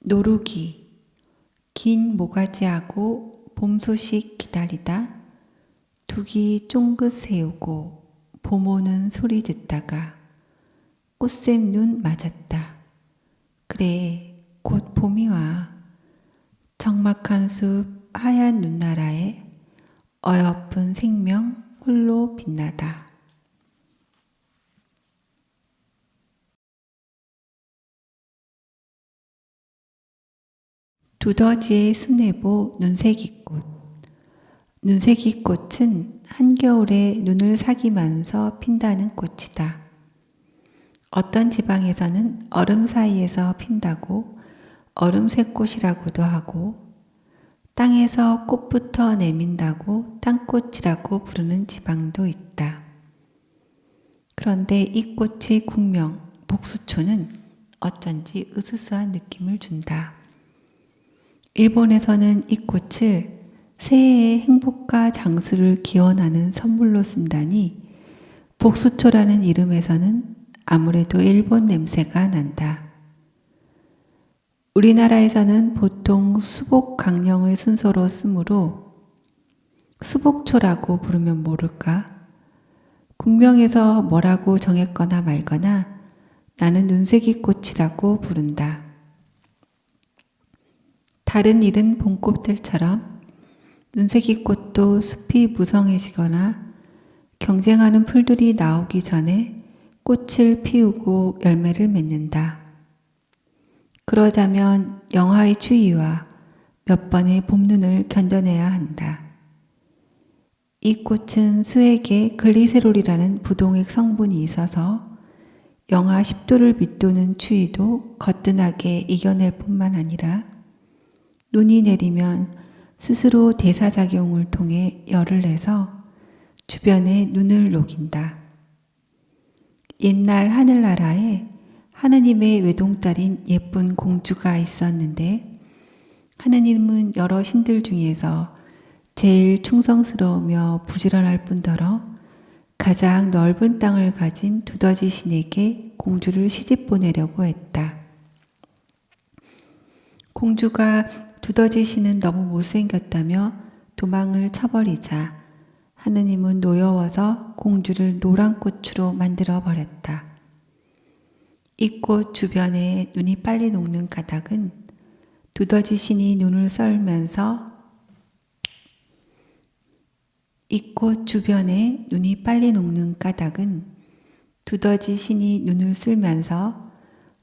노루기. 긴 모가지하고 봄 소식 기다리다 두기 쫑긋 세우고 봄 오는 소리 듣다가 꽃샘 눈 맞았다. 그래, 곧 봄이 와. 적막한 숲 하얀 눈나라에 어여쁜 생명 홀로 빛나다. 두더지의 수뇌보 눈새기꽃. 눈새기꽃은 한겨울에 눈을 사귀면서 핀다는 꽃이다. 어떤 지방에서는 얼음 사이에서 핀다고 얼음새꽃이라고도 하고, 땅에서 꽃부터 내민다고 땅꽃이라고 부르는 지방도 있다. 그런데 이 꽃의 국명 복수초는 어쩐지 으스스한 느낌을 준다. 일본에서는 이 꽃을 새해의 행복과 장수를 기원하는 선물로 쓴다니 복수초라는 이름에서는 아무래도 일본 냄새가 난다. 우리나라에서는 보통 수복강령의 순서로 쓰므로 수복초라고 부르면 모를까? 국명에서 뭐라고 정했거나 말거나 나는 눈새기꽃이라고 부른다. 다른 이른 봄꽃들처럼 눈새기꽃도 숲이 무성해지거나 경쟁하는 풀들이 나오기 전에 꽃을 피우고 열매를 맺는다. 그러자면 영하의 추위와 몇 번의 봄눈을 견뎌내야 한다. 이 꽃은 수액에 글리세롤이라는 부동액 성분이 있어서 영하 10도를 밑도는 추위도 거뜬하게 이겨낼 뿐만 아니라 눈이 내리면 스스로 대사작용을 통해 열을 내서 주변에 눈을 녹인다. 옛날 하늘나라에 하느님의 외동딸인 예쁜 공주가 있었는데 하느님은 여러 신들 중에서 제일 충성스러우며 부지런할 뿐더러 가장 넓은 땅을 가진 두더지 신에게 공주를 시집 보내려고 했다. 공주가 두더지 신은 너무 못생겼다며 도망을 쳐버리자 하느님은 노여워서 공주를 노란 꽃으로 만들어 버렸다. 이 꽃 주변에 눈이 빨리 녹는 까닭은 두더지 신이 눈을 썰면서 이 꽃 주변에 눈이 빨리 녹는 까닭은 두더지 신이 눈을 쓸면서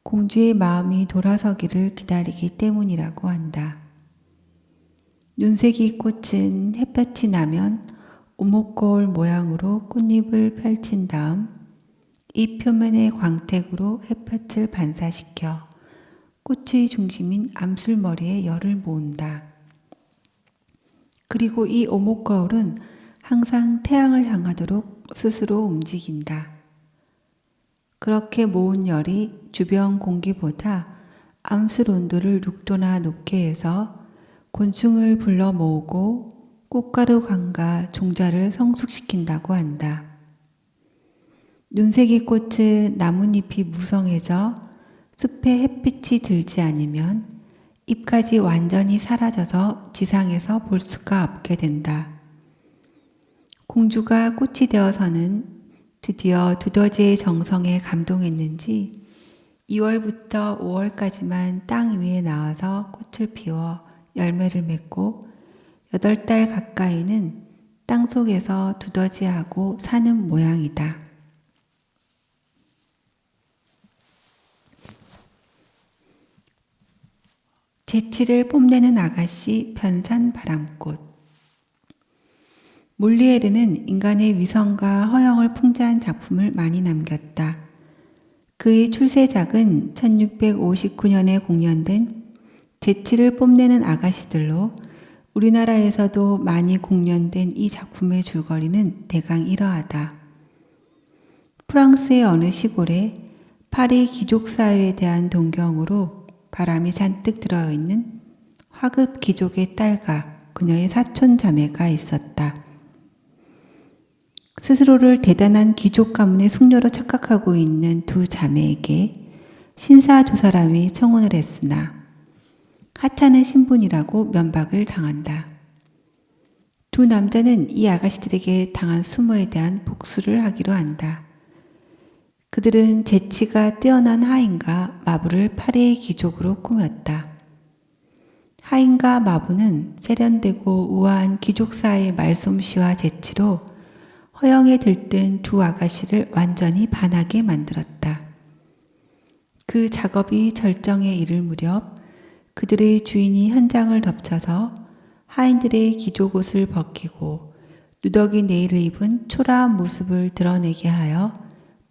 공주의 마음이 돌아서기를 기다리기 때문이라고 한다. 눈새기 꽃은 햇볕이 나면 오목거울 모양으로 꽃잎을 펼친 다음 이 표면의 광택으로 햇볕을 반사시켜 꽃의 중심인 암술머리에 열을 모은다. 그리고 이 오목거울은 항상 태양을 향하도록 스스로 움직인다. 그렇게 모은 열이 주변 공기보다 암술 온도를 6도나 높게 해서 곤충을 불러 모으고 꽃가루 관과 종자를 성숙시킨다고 한다. 눈새기 꽃은 나뭇잎이 무성해져 숲에 햇빛이 들지 않으면 잎까지 완전히 사라져서 지상에서 볼 수가 없게 된다. 공주가 꽃이 되어서는 드디어 두더지의 정성에 감동했는지 2월부터 5월까지만 땅 위에 나와서 꽃을 피워 열매를 맺고 8달 가까이는 땅속에서 두더지하고 사는 모양이다. 재치를 뽐내는 아가씨 변산바람꽃. 몰리에르는 인간의 위선과 허영을 풍자한 작품을 많이 남겼다. 그의 출세작은 1659년에 공연된 재치를 뽐내는 아가씨들로 우리나라에서도 많이 공연된 이 작품의 줄거리는 대강 이러하다. 프랑스의 어느 시골에 파리 귀족사회에 대한 동경으로 바람이 잔뜩 들어있는 화급 귀족의 딸과 그녀의 사촌 자매가 있었다. 스스로를 대단한 귀족 가문의 숙녀로 착각하고 있는 두 자매에게 신사 두 사람이 청혼을 했으나 하찮은 신분이라고 면박을 당한다. 두 남자는 이 아가씨들에게 당한 수모에 대한 복수를 하기로 한다. 그들은 재치가 뛰어난 하인과 마부를 파리의 귀족으로 꾸몄다. 하인과 마부는 세련되고 우아한 귀족사의 말솜씨와 재치로 허영에 들뜬 두 아가씨를 완전히 반하게 만들었다. 그 작업이 절정에 이를 무렵 그들의 주인이 현장을 덮쳐서 하인들의 귀족 옷을 벗기고 누더기 네일을 입은 초라한 모습을 드러내게 하여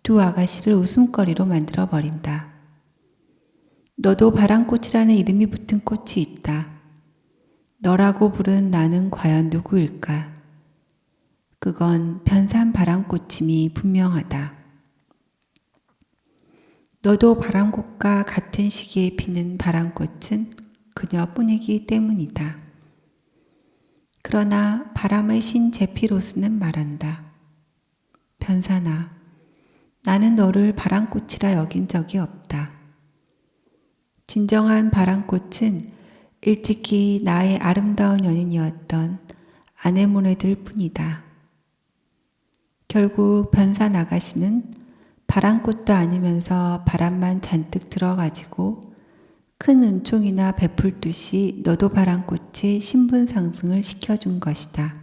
두 아가씨를 웃음거리로 만들어 버린다. 너도 바람꽃이라는 이름이 붙은 꽃이 있다. 너라고 부른 나는 과연 누구일까? 그건 변산 바람꽃임이 분명하다. 너도 바람꽃과 같은 시기에 피는 바람꽃은 그녀뿐이기 때문이다. 그러나 바람의 신 제피로스는 말한다. 변산아, 나는 너를 바람꽃이라 여긴 적이 없다. 진정한 바람꽃은 일찍이 나의 아름다운 연인이었던 아네모네들 뿐이다. 결국 변산 아가씨는 바람꽃도 아니면서 바람만 잔뜩 들어가지고 큰 은총이나 베풀듯이 너도 바람꽃의 신분 상승을 시켜준 것이다.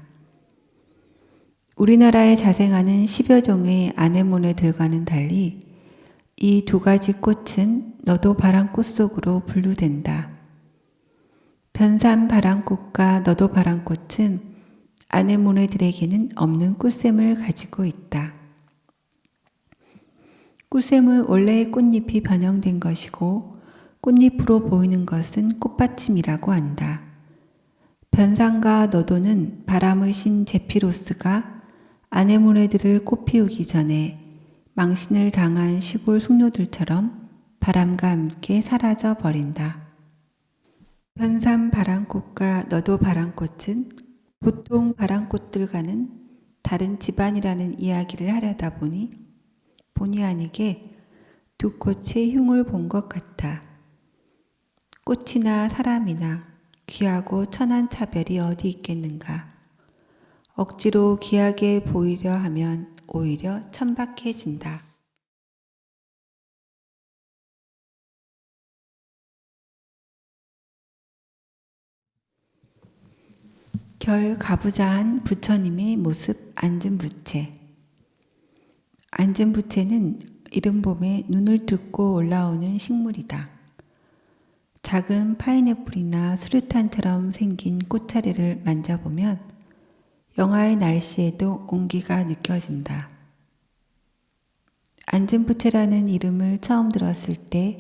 우리나라에 자생하는 10여 종의 아네모네들과는 달리 이 두 가지 꽃은 너도 바람꽃 속으로 분류된다. 변산 바람꽃과 너도 바람꽃은 아네모네들에게는 없는 꿀샘을 가지고 있다. 꿀샘은 원래의 꽃잎이 변형된 것이고 꽃잎으로 보이는 것은 꽃받침이라고 한다. 변산과 너도는 바람의 신 제피로스가 아네모네들을 꽃피우기 전에 망신을 당한 시골 숙녀들처럼 바람과 함께 사라져 버린다. 변산 바람꽃과 너도 바람꽃은 보통 바람꽃들과는 다른 집안이라는 이야기를 하려다 보니 본의 아니게 두 꽃의 흉을 본 것 같아. 꽃이나 사람이나 귀하고 천한 차별이 어디 있겠는가. 억지로 귀하게 보이려 하면 오히려 천박해진다. 결 가부좌한 부처님의 모습 앉은 부채. 앉은 부채는 이른 봄에 눈을 뚫고 올라오는 식물이다. 작은 파인애플이나 수류탄처럼 생긴 꽃차례를 만져보면 영하의 날씨에도 온기가 느껴진다. 앉은 부채라는 이름을 처음 들었을 때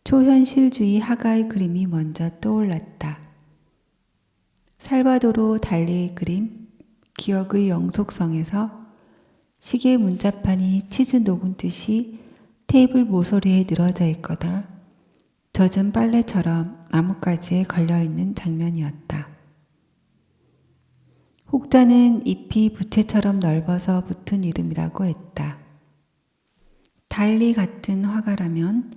초현실주의 화가의 그림이 먼저 떠올랐다. 살바도르 달리의 그림 기억의 영속성에서 시계 문자판이 치즈 녹은 듯이 테이블 모서리에 늘어져 있거나 젖은 빨래처럼 나뭇가지에 걸려있는 장면이었다. 혹자는 잎이 부채처럼 넓어서 붙은 이름이라고 했다. 달리 같은 화가라면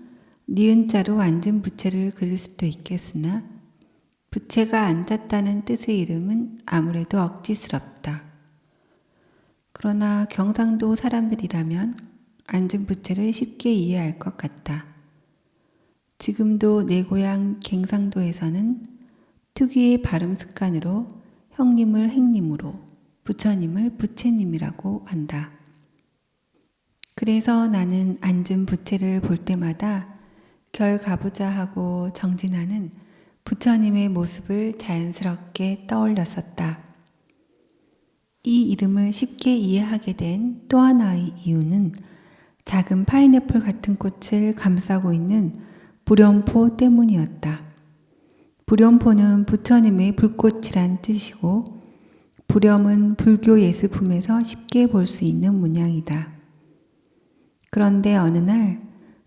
니은자로 앉은 부채를 그릴 수도 있겠으나 부채가 앉았다는 뜻의 이름은 아무래도 억지스럽다. 그러나 경상도 사람들이라면 앉은 부채를 쉽게 이해할 것 같다. 지금도 내 고향 갱상도에서는 특유의 발음 습관으로 형님을 행님으로, 부처님을 부채님이라고 한다. 그래서 나는 앉은 부채를 볼 때마다 결가부좌하고 정진하는 부처님의 모습을 자연스럽게 떠올렸었다. 이 이름을 쉽게 이해하게 된 또 하나의 이유는 작은 파인애플 같은 꽃을 감싸고 있는 불연포 때문이었다. 불연포는 부처님의 불꽃이란 뜻이고 불염은 불교 예술품에서 쉽게 볼 수 있는 문양이다. 그런데 어느 날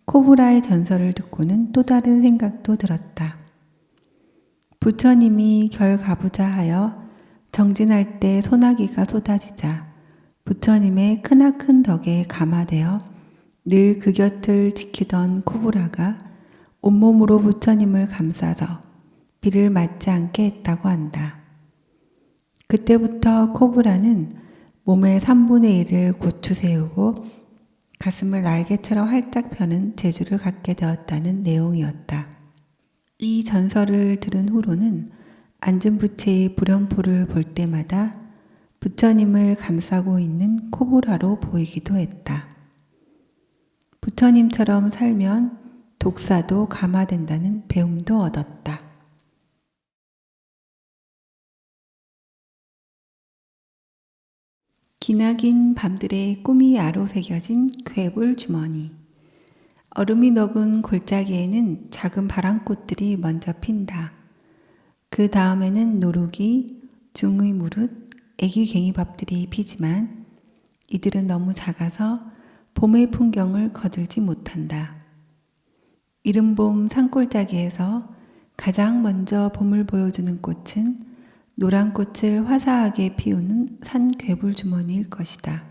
코브라의 전설을 듣고는 또 다른 생각도 들었다. 부처님이 결가부좌하여 정진할 때 소나기가 쏟아지자 부처님의 크나큰 덕에 감화되어 늘 그 곁을 지키던 코브라가 온몸으로 부처님을 감싸서 비를 맞지 않게 했다고 한다. 그때부터 코브라는 몸의 3분의 1을 고추 세우고 가슴을 날개처럼 활짝 펴는 재주를 갖게 되었다는 내용이었다. 이 전설을 들은 후로는 앉은 부채의 불연포를 볼 때마다 부처님을 감싸고 있는 코브라로 보이기도 했다. 부처님처럼 살면 독사도 감화된다는 배움도 얻었다. 기나긴 밤들의 꿈이 아로 새겨진 괴불 주머니. 얼음이 녹은 골짜기에는 작은 바람꽃들이 먼저 핀다. 그 다음에는 노루기, 중의 무릇, 애기 괭이밥들이 피지만 이들은 너무 작아서 봄의 풍경을 거들지 못한다. 이른 봄 산골짜기에서 가장 먼저 봄을 보여주는 꽃은 노란 꽃을 화사하게 피우는 산괴불주머니일 것이다.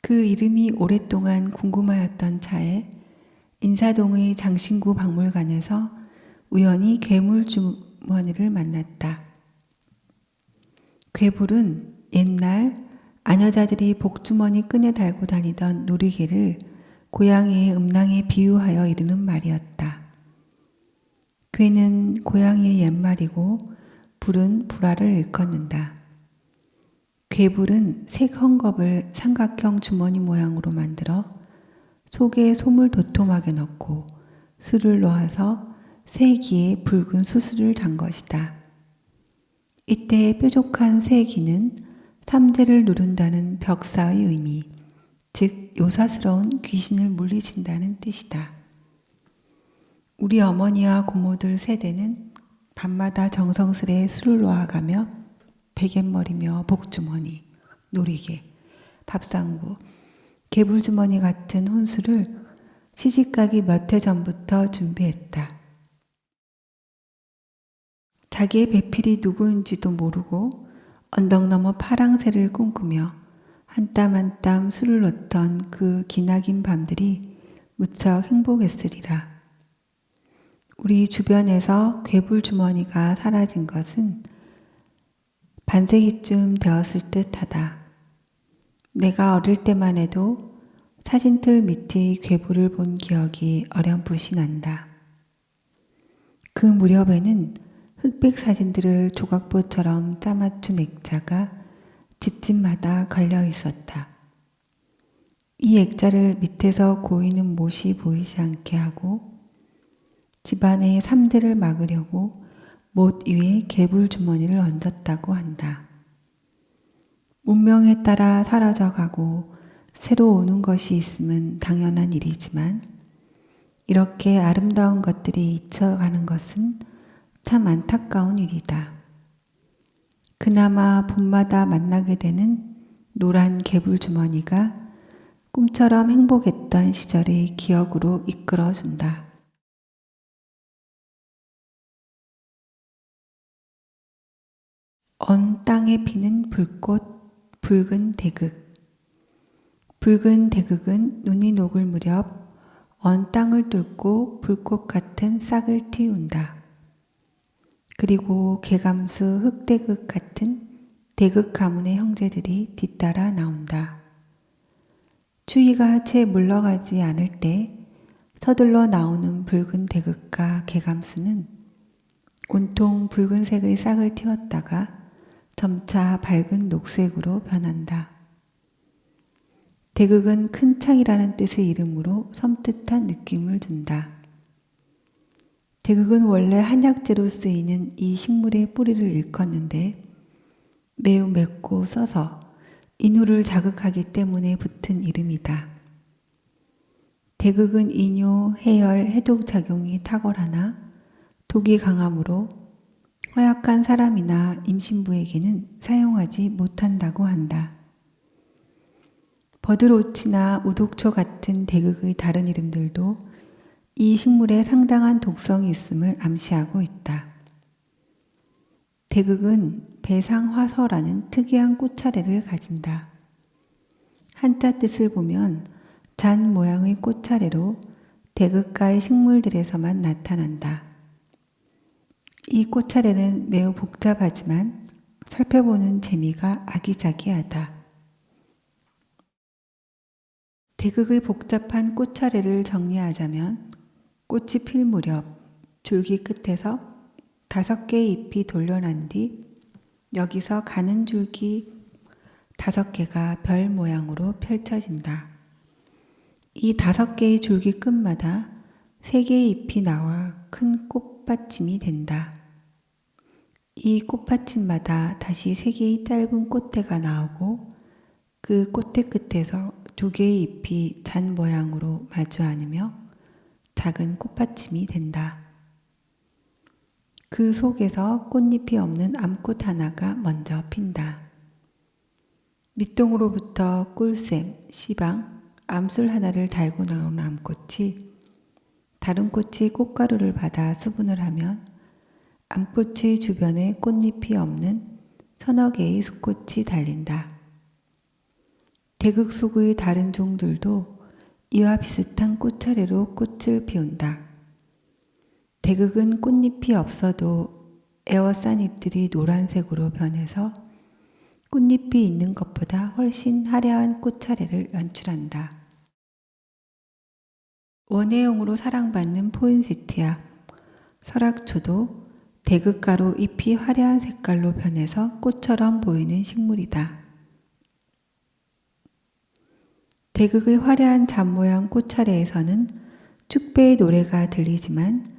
그 이름이 오랫동안 궁금하였던 차에 인사동의 장신구 박물관에서 우연히 괴물주머니를 만났다. 괴불은 옛날 아녀자들이 복주머니 끈에 달고 다니던 놀이개를 고양이의 음낭에 비유하여 이르는 말이었다. 괴는 고양이의 옛말이고 불은 불화를 일컫는다. 괴불은 색 헝겊을 삼각형 주머니 모양으로 만들어 속에 솜을 도톰하게 넣고 술을 놓아서 쇠기에 붉은 수술을 단 것이다. 이때 뾰족한 쇠기는 삼재를 누른다는 벽사의 의미, 즉 요사스러운 귀신을 물리친다는 뜻이다. 우리 어머니와 고모들 세대는 밤마다 정성스레 술을 놓아가며 베갯머리며 복주머니, 놀이개, 밥상부, 개불주머니 같은 혼수를 시집가기 몇 해 전부터 준비했다. 자기의 배필이 누구인지도 모르고 언덕 너머 파랑새를 꿈꾸며 한 땀 한 땀 술을 놓던 그 기나긴 밤들이 무척 행복했으리라. 우리 주변에서 괴불주머니가 사라진 것은 반세기쯤 되었을 듯하다. 내가 어릴 때만 해도 사진틀 밑의 괴불을 본 기억이 어렴풋이 난다. 그 무렵에는 흑백 사진들을 조각보처럼 짜맞춘 액자가 집집마다 걸려 있었다. 이 액자를 밑에서 고이는 못이 보이지 않게 하고 집안의 삼대를 막으려고 못 위에 괴불주머니를 얹었다고 한다. 문명에 따라 사라져가고 새로 오는 것이 있으면 당연한 일이지만 이렇게 아름다운 것들이 잊혀가는 것은 참 안타까운 일이다. 그나마 봄마다 만나게 되는 노란 괴불주머니가 꿈처럼 행복했던 시절의 기억으로 이끌어준다. 언 땅에 피는 불꽃, 붉은 대극. 붉은 대극은 눈이 녹을 무렵 언 땅을 뚫고 불꽃 같은 싹을 틔운다. 그리고 개감수 흑대극 같은 대극 가문의 형제들이 뒤따라 나온다. 추위가 채 물러가지 않을 때 서둘러 나오는 붉은 대극과 개감수는 온통 붉은색의 싹을 틔웠다가 점차 밝은 녹색으로 변한다. 대극은 큰 창이라는 뜻의 이름으로 섬뜩한 느낌을 준다. 대극은 원래 한약재로 쓰이는 이 식물의 뿌리를 일컫는데 매우 맵고 써서 인후를 자극하기 때문에 붙은 이름이다. 대극은 이뇨, 해열, 해독 작용이 탁월하나 독이 강하므로 허약한 사람이나 임신부에게는 사용하지 못한다고 한다. 버드로치나 우독초 같은 대극의 다른 이름들도 이 식물에 상당한 독성이 있음을 암시하고 있다. 대극은 배상화서라는 특이한 꽃차례를 가진다. 한자 뜻을 보면 잔 모양의 꽃차례로 대극가의 식물들에서만 나타난다. 이 꽃차례는 매우 복잡하지만 살펴보는 재미가 아기자기하다. 대극의 복잡한 꽃차례를 정리하자면 꽃이 필 무렵 줄기 끝에서 5개의 잎이 돌려난 뒤 여기서 가는 줄기 5개가 별 모양으로 펼쳐진다. 이 5개의 줄기 끝마다 3개의 잎이 나와 큰 꽃받침이 된다. 이 꽃받침마다 다시 3개의 짧은 꽃대가 나오고 그 꽃대 끝에서 2개의 잎이 잔 모양으로 마주 앉으며 작은 꽃받침이 된다. 그 속에서 꽃잎이 없는 암꽃 하나가 먼저 핀다. 밑동으로부터 꿀샘, 씨방, 암술 하나를 달고 나오는 암꽃이 다른 꽃이 꽃가루를 받아 수분을 하면 암꽃의 주변에 꽃잎이 없는 서너 개의 수꽃이 달린다. 대극 속의 다른 종들도 이와 비슷한 꽃차례로 꽃을 피운다. 대극은 꽃잎이 없어도 에워싼 잎들이 노란색으로 변해서 꽃잎이 있는 것보다 훨씬 화려한 꽃차례를 연출한다. 원예용으로 사랑받는 포인세티아, 설악초도 대극가로 잎이 화려한 색깔로 변해서 꽃처럼 보이는 식물이다. 대극의 화려한 잡모양 꽃차례에서는 축배의 노래가 들리지만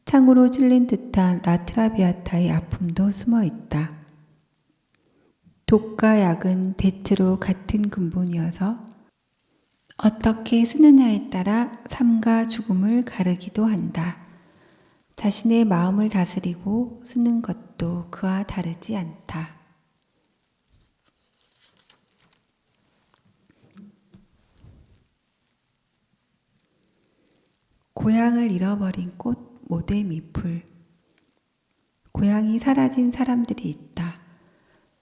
창으로 찔린 듯한 라트라비아타의 아픔도 숨어 있다. 독과 약은 대체로 같은 근본이어서 어떻게 쓰느냐에 따라 삶과 죽음을 가르기도 한다. 자신의 마음을 다스리고 쓰는 것도 그와 다르지 않다. 고향을 잃어버린 꽃 모데미풀. 고향이 사라진 사람들이 있다.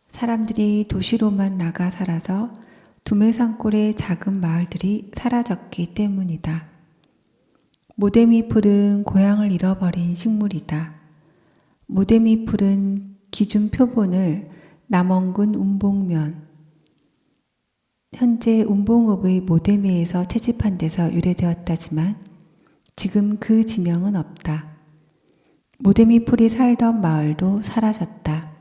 사람들이 도시로만 나가 살아서 두메산골의 작은 마을들이 사라졌기 때문이다. 모데미풀은 고향을 잃어버린 식물이다. 모데미풀은 기준 표본을 남원군 운봉면, 현재 운봉읍의 모데미에서 채집한 데서 유래되었다지만 지금 그 지명은 없다. 모데미풀이 살던 마을도 사라졌다.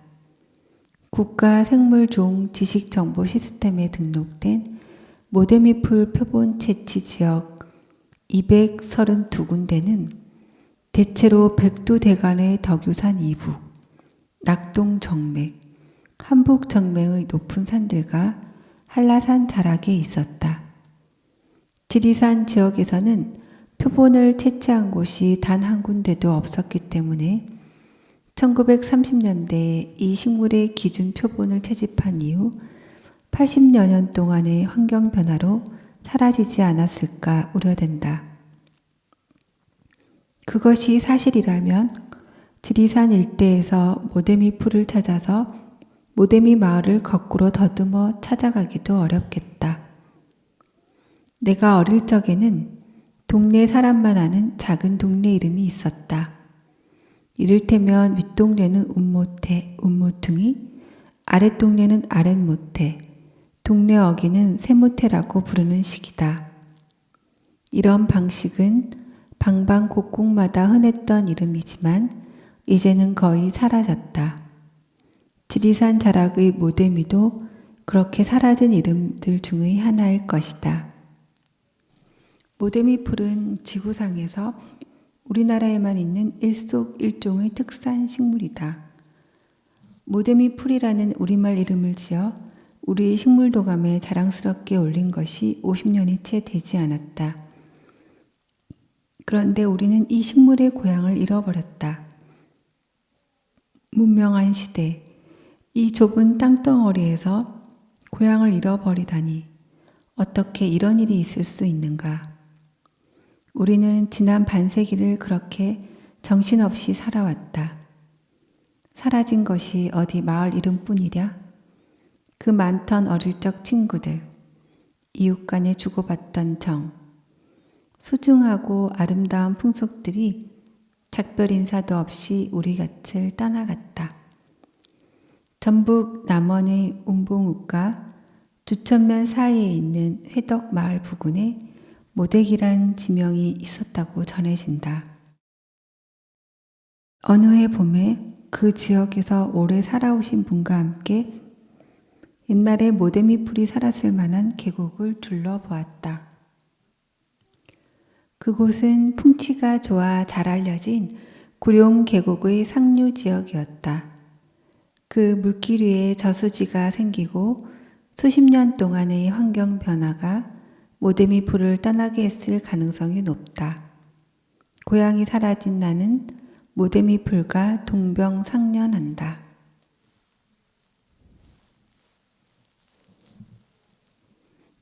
국가생물종 지식정보 시스템에 등록된 모데미풀 표본 채취 지역 232군데는 대체로 백두대간의 덕유산 이북, 낙동정맥, 한북정맥의 높은 산들과 한라산 자락에 있었다. 지리산 지역에서는 표본을 채취한 곳이 단 한 군데도 없었기 때문에 1930년대에 이 식물의 기준 표본을 채집한 이후 80여 년 동안의 환경 변화로 사라지지 않았을까 우려된다. 그것이 사실이라면 지리산 일대에서 모데미 풀을 찾아서 모데미 마을을 거꾸로 더듬어 찾아가기도 어렵겠다. 내가 어릴 적에는 동네 사람만 아는 작은 동네 이름이 있었다. 이를테면 윗동네는 운모태, 운모퉁이, 아랫동네는 아랫모태, 동네 어귀는 세모태라고 부르는 식이다. 이런 방식은 방방곡곡마다 흔했던 이름이지만 이제는 거의 사라졌다. 지리산 자락의 모데미도 그렇게 사라진 이름들 중의 하나일 것이다. 모데미 풀은 지구상에서 우리나라에만 있는 일속일종의 특산 식물이다. 모데미 풀이라는 우리말 이름을 지어 우리 식물도감에 자랑스럽게 올린 것이 50년이 채 되지 않았다. 그런데 우리는 이 식물의 고향을 잃어버렸다. 문명한 시대, 이 좁은 땅덩어리에서 고향을 잃어버리다니 어떻게 이런 일이 있을 수 있는가? 우리는 지난 반세기를 그렇게 정신없이 살아왔다. 사라진 것이 어디 마을 이름뿐이랴? 그 많던 어릴 적 친구들, 이웃 간에 주고받던 정, 소중하고 아름다운 풍속들이 작별 인사도 없이 우리 곁을 떠나갔다. 전북 남원의 운봉읍과 두천면 사이에 있는 회덕 마을 부근에 모댁이란 지명이 있었다고 전해진다. 어느 해 봄에 그 지역에서 오래 살아오신 분과 함께 옛날에 모데미 풀이 살았을 만한 계곡을 둘러보았다. 그곳은 풍치가 좋아 잘 알려진 구룡 계곡의 상류 지역이었다. 그 물길 위에 저수지가 생기고 수십 년 동안의 환경 변화가 모데미 풀을 떠나게 했을 가능성이 높다. 고향이 사라진 나는 모데미 풀과 동병상련한다.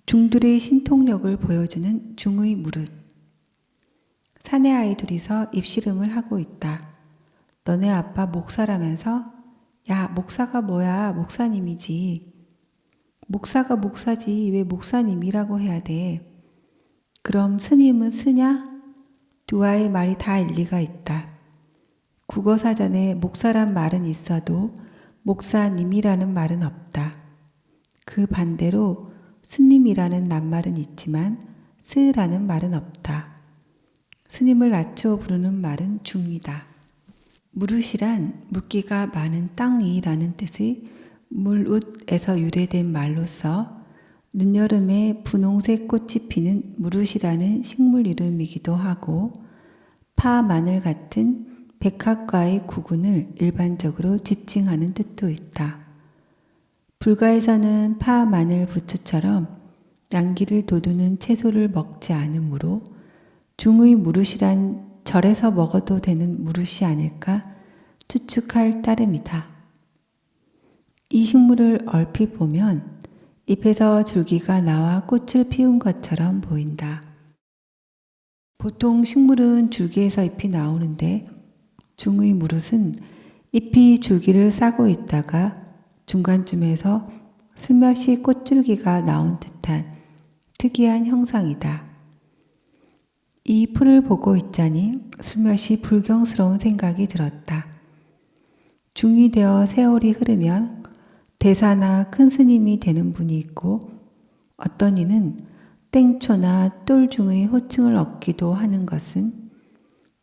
중들의 신통력을 보여주는 중의 무릇. 사내 아이들이서 입씨름을 하고 있다. 너네 아빠 목사라면서? 야, 목사가 뭐야? 목사님이지. 목사가 목사지 왜 목사님이라고 해야 돼? 그럼 스님은 스냐? 두 아이의 말이 다 일리가 있다. 국어사전에 목사란 말은 있어도 목사님이라는 말은 없다. 그 반대로 스님이라는 낱말은 있지만 스라는 말은 없다. 스님을 낮추어 부르는 말은 중이다. 무릇이란 물기가 많은 땅 위라는 뜻의 물웃에서 유래된 말로서 늦여름에 분홍색 꽃이 피는 무릇이라는 식물 이름이기도 하고 파, 마늘 같은 백합과의 구근을 일반적으로 지칭하는 뜻도 있다. 불가에서는 파, 마늘, 부추처럼 양기를 돋우는 채소를 먹지 않으므로 중의 무릇이란 절에서 먹어도 되는 무릇이 아닐까 추측할 따름이다. 이 식물을 얼핏 보면 잎에서 줄기가 나와 꽃을 피운 것처럼 보인다. 보통 식물은 줄기에서 잎이 나오는데 중의 무릇은 잎이 줄기를 싸고 있다가 중간쯤에서 슬며시 꽃줄기가 나온 듯한 특이한 형상이다. 이 풀을 보고 있자니 슬며시 불경스러운 생각이 들었다. 중이 되어 세월이 흐르면 대사나 큰 스님이 되는 분이 있고 어떤 이는 땡초나 똘중의 호칭을 얻기도 하는 것은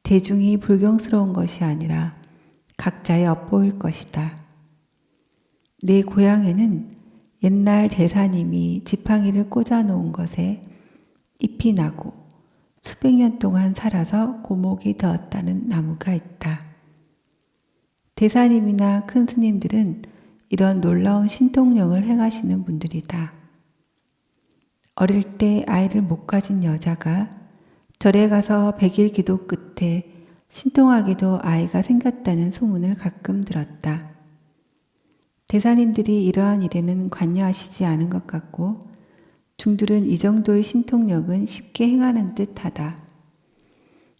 대중이 불경스러운 것이 아니라 각자의 엿보일 것이다. 내 고향에는 옛날 대사님이 지팡이를 꽂아 놓은 것에 잎이 나고 수백 년 동안 살아서 고목이 되었다는 나무가 있다. 대사님이나 큰 스님들은 이런 놀라운 신통력을 행하시는 분들이다. 어릴 때 아이를 못 가진 여자가 절에 가서 100일 기도 끝에 신통하게도 아이가 생겼다는 소문을 가끔 들었다. 대사님들이 이러한 일에는 관여하시지 않은 것 같고 중들은 이 정도의 신통력은 쉽게 행하는 듯하다.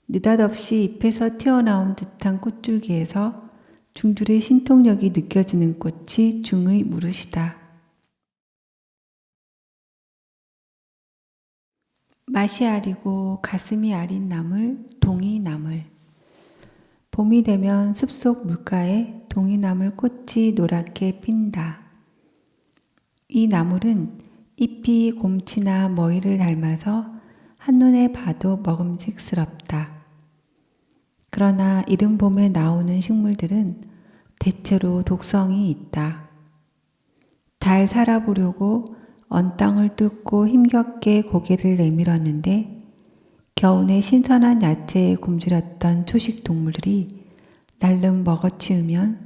느닷없이 잎에서 튀어나온 듯한 꽃줄기에서 중들의 신통력이 느껴지는 꽃이 중의 무릇이다. 맛이 아리고 가슴이 아린 나물, 동이나물. 봄이 되면 숲속 물가에 동이나물 꽃이 노랗게 핀다. 이 나물은 잎이 곰치나 머위를 닮아서 한눈에 봐도 먹음직스럽다. 그러나 이른 봄에 나오는 식물들은 대체로 독성이 있다. 잘 살아보려고 언 땅을 뚫고 힘겹게 고개를 내밀었는데 겨우내 신선한 야채에 굶주렸던 초식 동물들이 날름 먹어치우면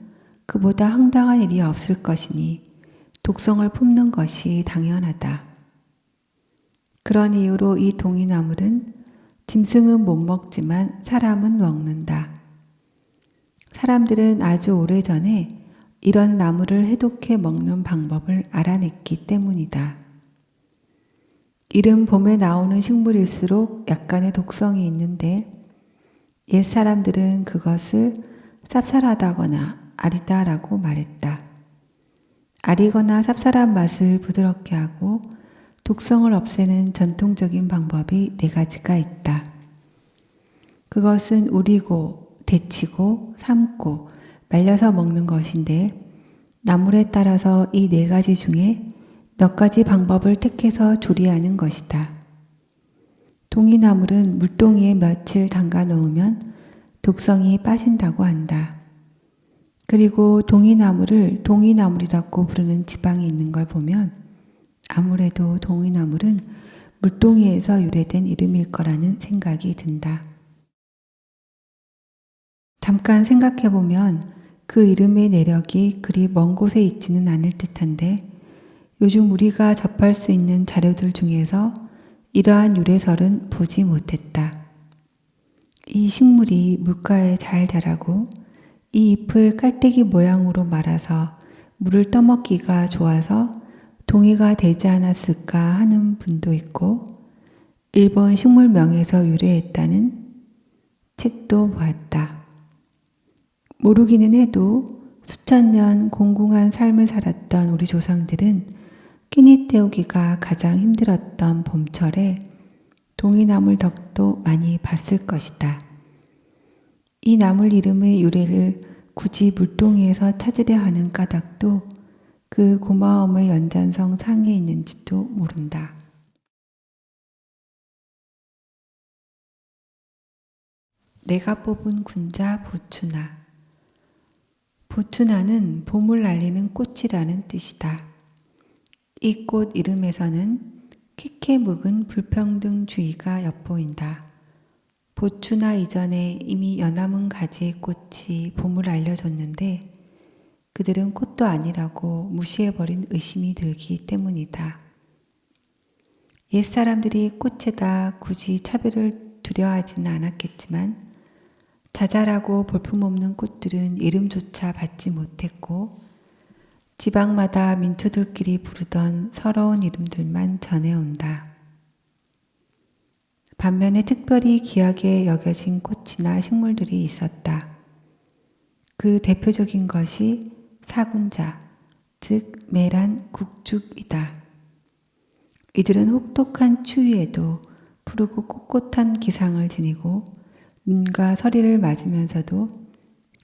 그보다 황당한 일이 없을 것이니 독성을 품는 것이 당연하다. 그런 이유로 이 동이나물은 짐승은 못 먹지만 사람은 먹는다. 사람들은 아주 오래전에 이런 나물을 해독해 먹는 방법을 알아냈기 때문이다. 이른 봄에 나오는 식물일수록 약간의 독성이 있는데 옛 사람들은 그것을 쌉쌀하다거나 아리다라고 말했다. 아리거나 쌉쌀한 맛을 부드럽게 하고 독성을 없애는 전통적인 방법이 4가지가 있다. 그것은 우리고, 데치고 삶고 말려서 먹는 것인데 나물에 따라서 이 네 가지 중에 몇 가지 방법을 택해서 조리하는 것이다. 동이나물은 물동이에 며칠 담가 놓으면 독성이 빠진다고 한다. 그리고 동이나물을 동이나물이라고 부르는 지방이 있는 걸 보면 아무래도 동이나물은 물동이에서 유래된 이름일 거라는 생각이 든다. 잠깐 생각해보면 그 이름의 내력이 그리 먼 곳에 있지는 않을 듯한데 요즘 우리가 접할 수 있는 자료들 중에서 이러한 유래설은 보지 못했다. 이 식물이 물가에 잘 자라고 이 잎을 깔때기 모양으로 말아서 물을 떠먹기가 좋아서 동의가 되지 않았을까 하는 분도 있고 일본 식물명에서 유래했다는 책도 보았다. 모르기는 해도 수천 년 공공한 삶을 살았던 우리 조상들은 끼니 때우기가 가장 힘들었던 봄철에 동이나물 덕도 많이 봤을 것이다. 이 나물 이름의 유래를 굳이 물동이에서 찾으려 하는 까닭도 그 고마움의 연장성 상에 있는지도 모른다. 내가 뽑은 군자 보추나. 보추나는 봄을 알리는 꽃이라는 뜻이다. 이 꽃 이름에서는 캐캐 묵은 불평등주의가 엿보인다. 보추나 이전에 이미 연함은 가지의 꽃이 봄을 알려줬는데 그들은 꽃도 아니라고 무시해버린 의심이 들기 때문이다. 옛사람들이 꽃에다 굳이 차별을 두려워하지는 않았겠지만 자잘하고 볼품없는 꽃들은 이름조차 받지 못했고 지방마다 민초들끼리 부르던 서러운 이름들만 전해온다. 반면에 특별히 귀하게 여겨진 꽃이나 식물들이 있었다. 그 대표적인 것이 사군자, 즉 메란 국죽이다. 이들은 혹독한 추위에도 푸르고 꼿꼿한 기상을 지니고 눈과 서리를 맞으면서도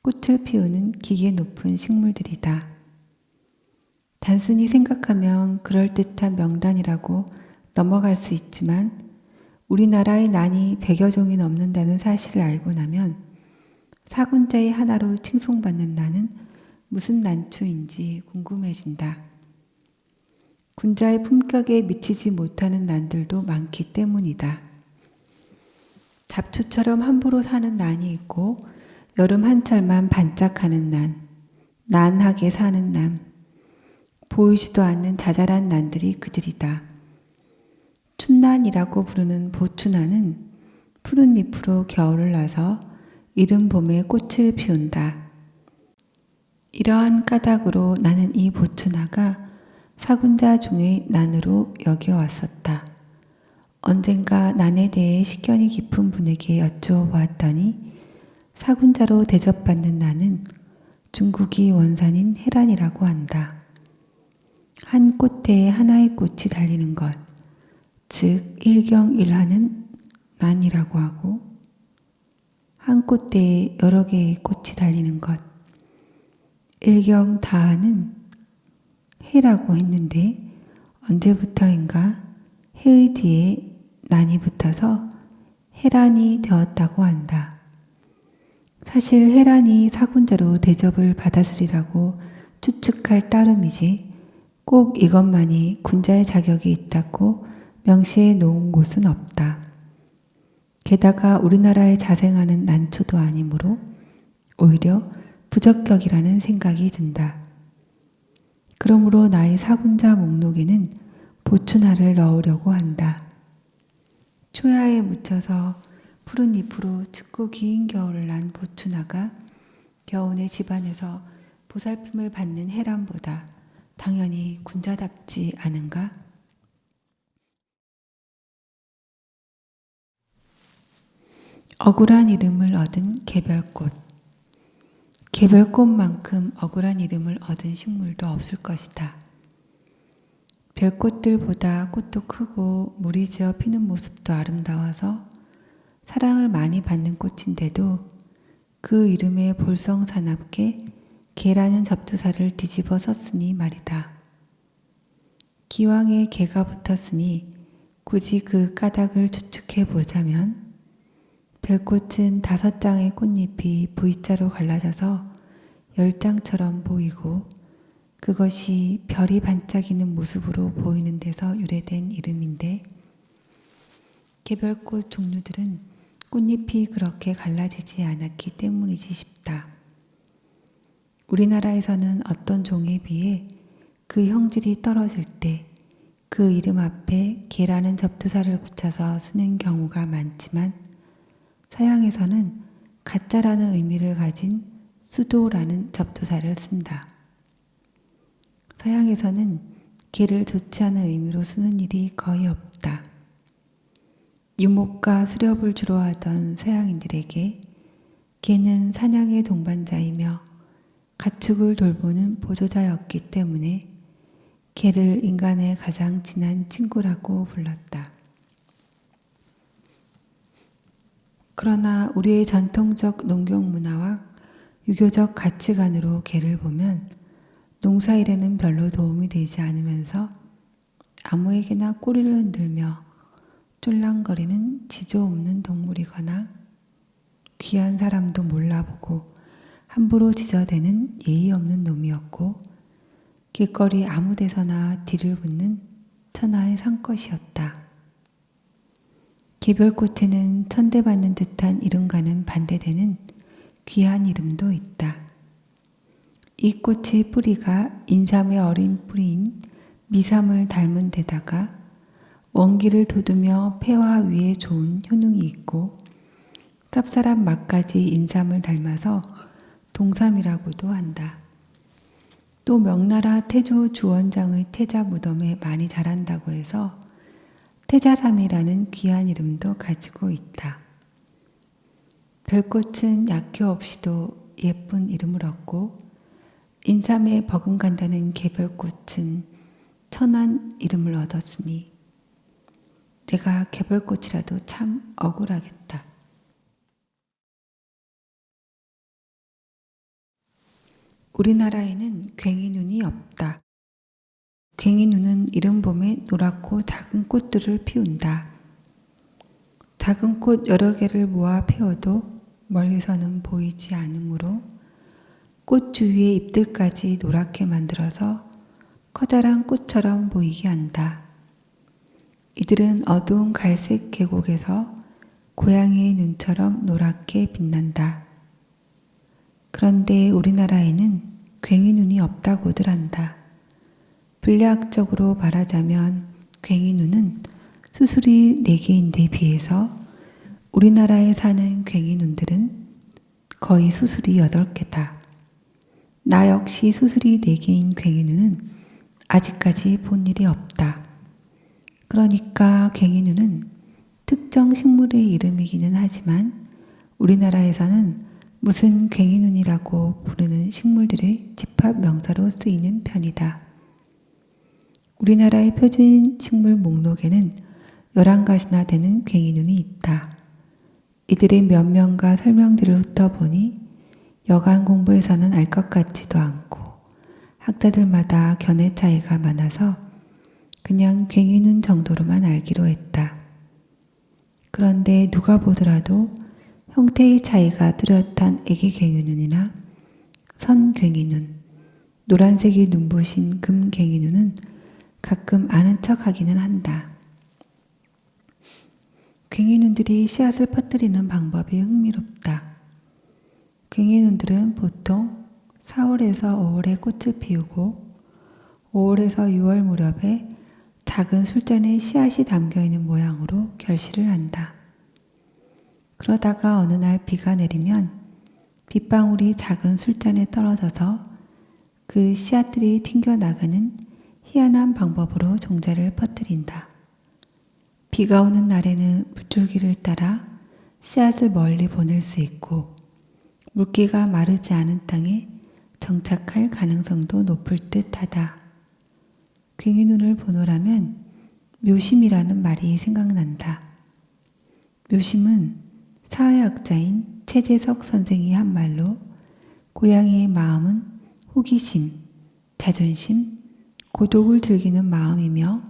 꽃을 피우는 기계 높은 식물들이다. 단순히 생각하면 그럴듯한 명단이라고 넘어갈 수 있지만 우리나라의 난이 100여 종이 넘는다는 사실을 알고 나면 사군자의 하나로 칭송받는 난은 무슨 난초인지 궁금해진다. 군자의 품격에 미치지 못하는 난들도 많기 때문이다. 잡초처럼 함부로 사는 난이 있고 여름 한철만 반짝하는 난, 난하게 사는 난, 보이지도 않는 자잘한 난들이 그들이다. 춘난이라고 부르는 보추나는 푸른 잎으로 겨울을 나서 이른 봄에 꽃을 피운다. 이러한 까닭으로 나는 이 보추나가 사군자 중의 난으로 여겨왔었다. 언젠가 난에 대해 식견이 깊은 분에게 여쭈어보았더니 사군자로 대접받는 난은 중국이 원산인 해란이라고 한다. 한 꽃대에 하나의 꽃이 달리는 것, 즉 일경일하는 난이라고 하고 한 꽃대에 여러 개의 꽃이 달리는 것, 일경다하는 해라고 했는데 언제부터인가 해의 뒤에 난이 붙어서 해란이 되었다고 한다. 사실 해란이 사군자로 대접을 받았으리라고 추측할 따름이지 꼭 이것만이 군자의 자격이 있다고 명시해 놓은 곳은 없다. 게다가 우리나라에 자생하는 난초도 아니므로 오히려 부적격이라는 생각이 든다. 그러므로 나의 사군자 목록에는 보추나를 넣으려고 한다. 초야에 묻혀서 푸른 잎으로 춥고 긴 겨울을 난 보추나가 겨우내 집안에서 보살핌을 받는 해란보다 당연히 군자답지 않은가? 억울한 이름을 얻은 개별꽃. 개별꽃만큼 억울한 이름을 얻은 식물도 없을 것이다. 별꽃들보다 꽃도 크고 무리지어 피는 모습도 아름다워서 사랑을 많이 받는 꽃인데도 그 이름에 볼성사납게 개라는 접두사를 뒤집어 썼으니 말이다. 기왕에 개가 붙었으니 굳이 그 까닭을 추측해 보자면 별꽃은 5장의 꽃잎이 V자로 갈라져서 10장처럼 보이고 그것이 별이 반짝이는 모습으로 보이는 데서 유래된 이름인데 개별꽃 종류들은 꽃잎이 그렇게 갈라지지 않았기 때문이지 싶다. 우리나라에서는 어떤 종에 비해 그 형질이 떨어질 때 그 이름 앞에 개라는 접두사를 붙여서 쓰는 경우가 많지만 서양에서는 가짜라는 의미를 가진 수도라는 접두사를 쓴다. 서양에서는 개를 좋지 않은 의미로 쓰는 일이 거의 없다. 유목과 수렵을 주로 하던 서양인들에게 개는 사냥의 동반자이며 가축을 돌보는 보조자였기 때문에 개를 인간의 가장 친한 친구라고 불렀다. 그러나 우리의 전통적 농경 문화와 유교적 가치관으로 개를 보면 농사일에는 별로 도움이 되지 않으면서 아무에게나 꼬리를 흔들며 쫄랑거리는 지조 없는 동물이거나 귀한 사람도 몰라보고 함부로 지저대는 예의 없는 놈이었고 길거리 아무 데서나 뒤를 붙는 천하의 상것이었다. 개별꽃에는 천대받는 듯한 이름과는 반대되는 귀한 이름도 있다. 이 꽃의 뿌리가 인삼의 어린 뿌리인 미삼을 닮은 데다가 원기를 돋우며 폐와 위에 좋은 효능이 있고 쌉쌀한 맛까지 인삼을 닮아서 동삼이라고도 한다. 또 명나라 태조 주원장의 태자 무덤에 많이 자란다고 해서 태자삼이라는 귀한 이름도 가지고 있다. 별꽃은 약효 없이도 예쁜 이름을 얻고 인삼에 버금간다는 개별꽃은 천한 이름을 얻었으니 내가 개별꽃이라도 참 억울하겠다. 우리나라에는 괭이눈이 없다. 괭이눈은 이른 봄에 노랗고 작은 꽃들을 피운다. 작은 꽃 여러 개를 모아 피워도 멀리서는 보이지 않으므로 꽃 주위의 잎들까지 노랗게 만들어서 커다란 꽃처럼 보이게 한다. 이들은 어두운 갈색 계곡에서 고양이의 눈처럼 노랗게 빛난다. 그런데 우리나라에는 괭이눈이 없다고들 한다. 분리학적으로 말하자면 괭이눈은 수술이 4개인데 비해서 우리나라에 사는 괭이눈들은 거의 수술이 8개다. 나 역시 수술이 4개인 괭이눈은 아직까지 본 일이 없다. 그러니까 괭이눈은 특정 식물의 이름이기는 하지만 우리나라에서는 무슨 괭이눈이라고 부르는 식물들의 집합 명사로 쓰이는 편이다. 우리나라의 표준 식물 목록에는 11가지나 되는 괭이눈이 있다. 이들의 면면과 설명들을 훑어보니 여간 공부에서는 알 것 같지도 않고 학자들마다 견해 차이가 많아서 그냥 괭이눈 정도로만 알기로 했다. 그런데 누가 보더라도 형태의 차이가 뚜렷한 애기 괭이눈이나 선 괭이눈, 노란색이 눈부신 금 괭이눈은 가끔 아는 척 하기는 한다. 괭이눈들이 씨앗을 퍼뜨리는 방법이 흥미롭다. 괭이눈들은 보통 4월에서 5월에 꽃을 피우고 5월에서 6월 무렵에 작은 술잔에 씨앗이 담겨있는 모양으로 결실을 한다. 그러다가 어느 날 비가 내리면 빗방울이 작은 술잔에 떨어져서 그 씨앗들이 튕겨나가는 희한한 방법으로 종자를 퍼뜨린다. 비가 오는 날에는 물줄기를 따라 씨앗을 멀리 보낼 수 있고 물기가 마르지 않은 땅에 정착할 가능성도 높을 듯하다. 괭이눈을 보노라면 묘심이라는 말이 생각난다. 묘심은 사회학자인 최재석 선생이 한 말로 고양이의 마음은 호기심, 자존심, 고독을 즐기는 마음이며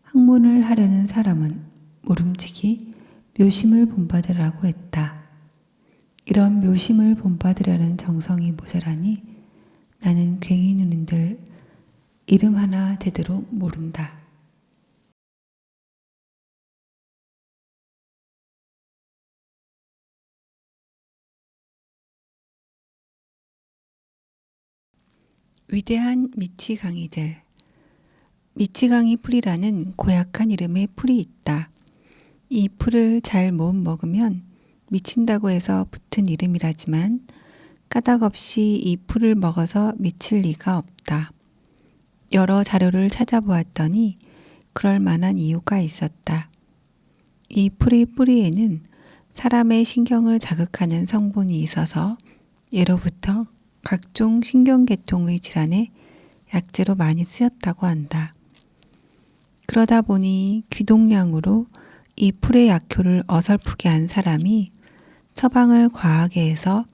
학문을 하려는 사람은 모름지기 묘심을 본받으라고 했다. 이런 묘심을 본받으려는 정성이 모자라니 나는 괭이 누님들 이름 하나 제대로 모른다. 위대한 미치광이들. 미치광이 풀이라는 고약한 이름의 풀이 있다. 이 풀을 잘 못 먹으면 미친다고 해서 붙은 이름이라지만 까닭없이 이 풀을 먹어서 미칠 리가 없다. 여러 자료를 찾아보았더니 그럴 만한 이유가 있었다. 이 풀의 뿌리에는 사람의 신경을 자극하는 성분이 있어서 예로부터 각종 신경계통의 질환에 약재로 많이 쓰였다고 한다. 그러다 보니 귀동량으로 이 풀의 약효를 어설프게 한 사람이 처방을 과하게 해서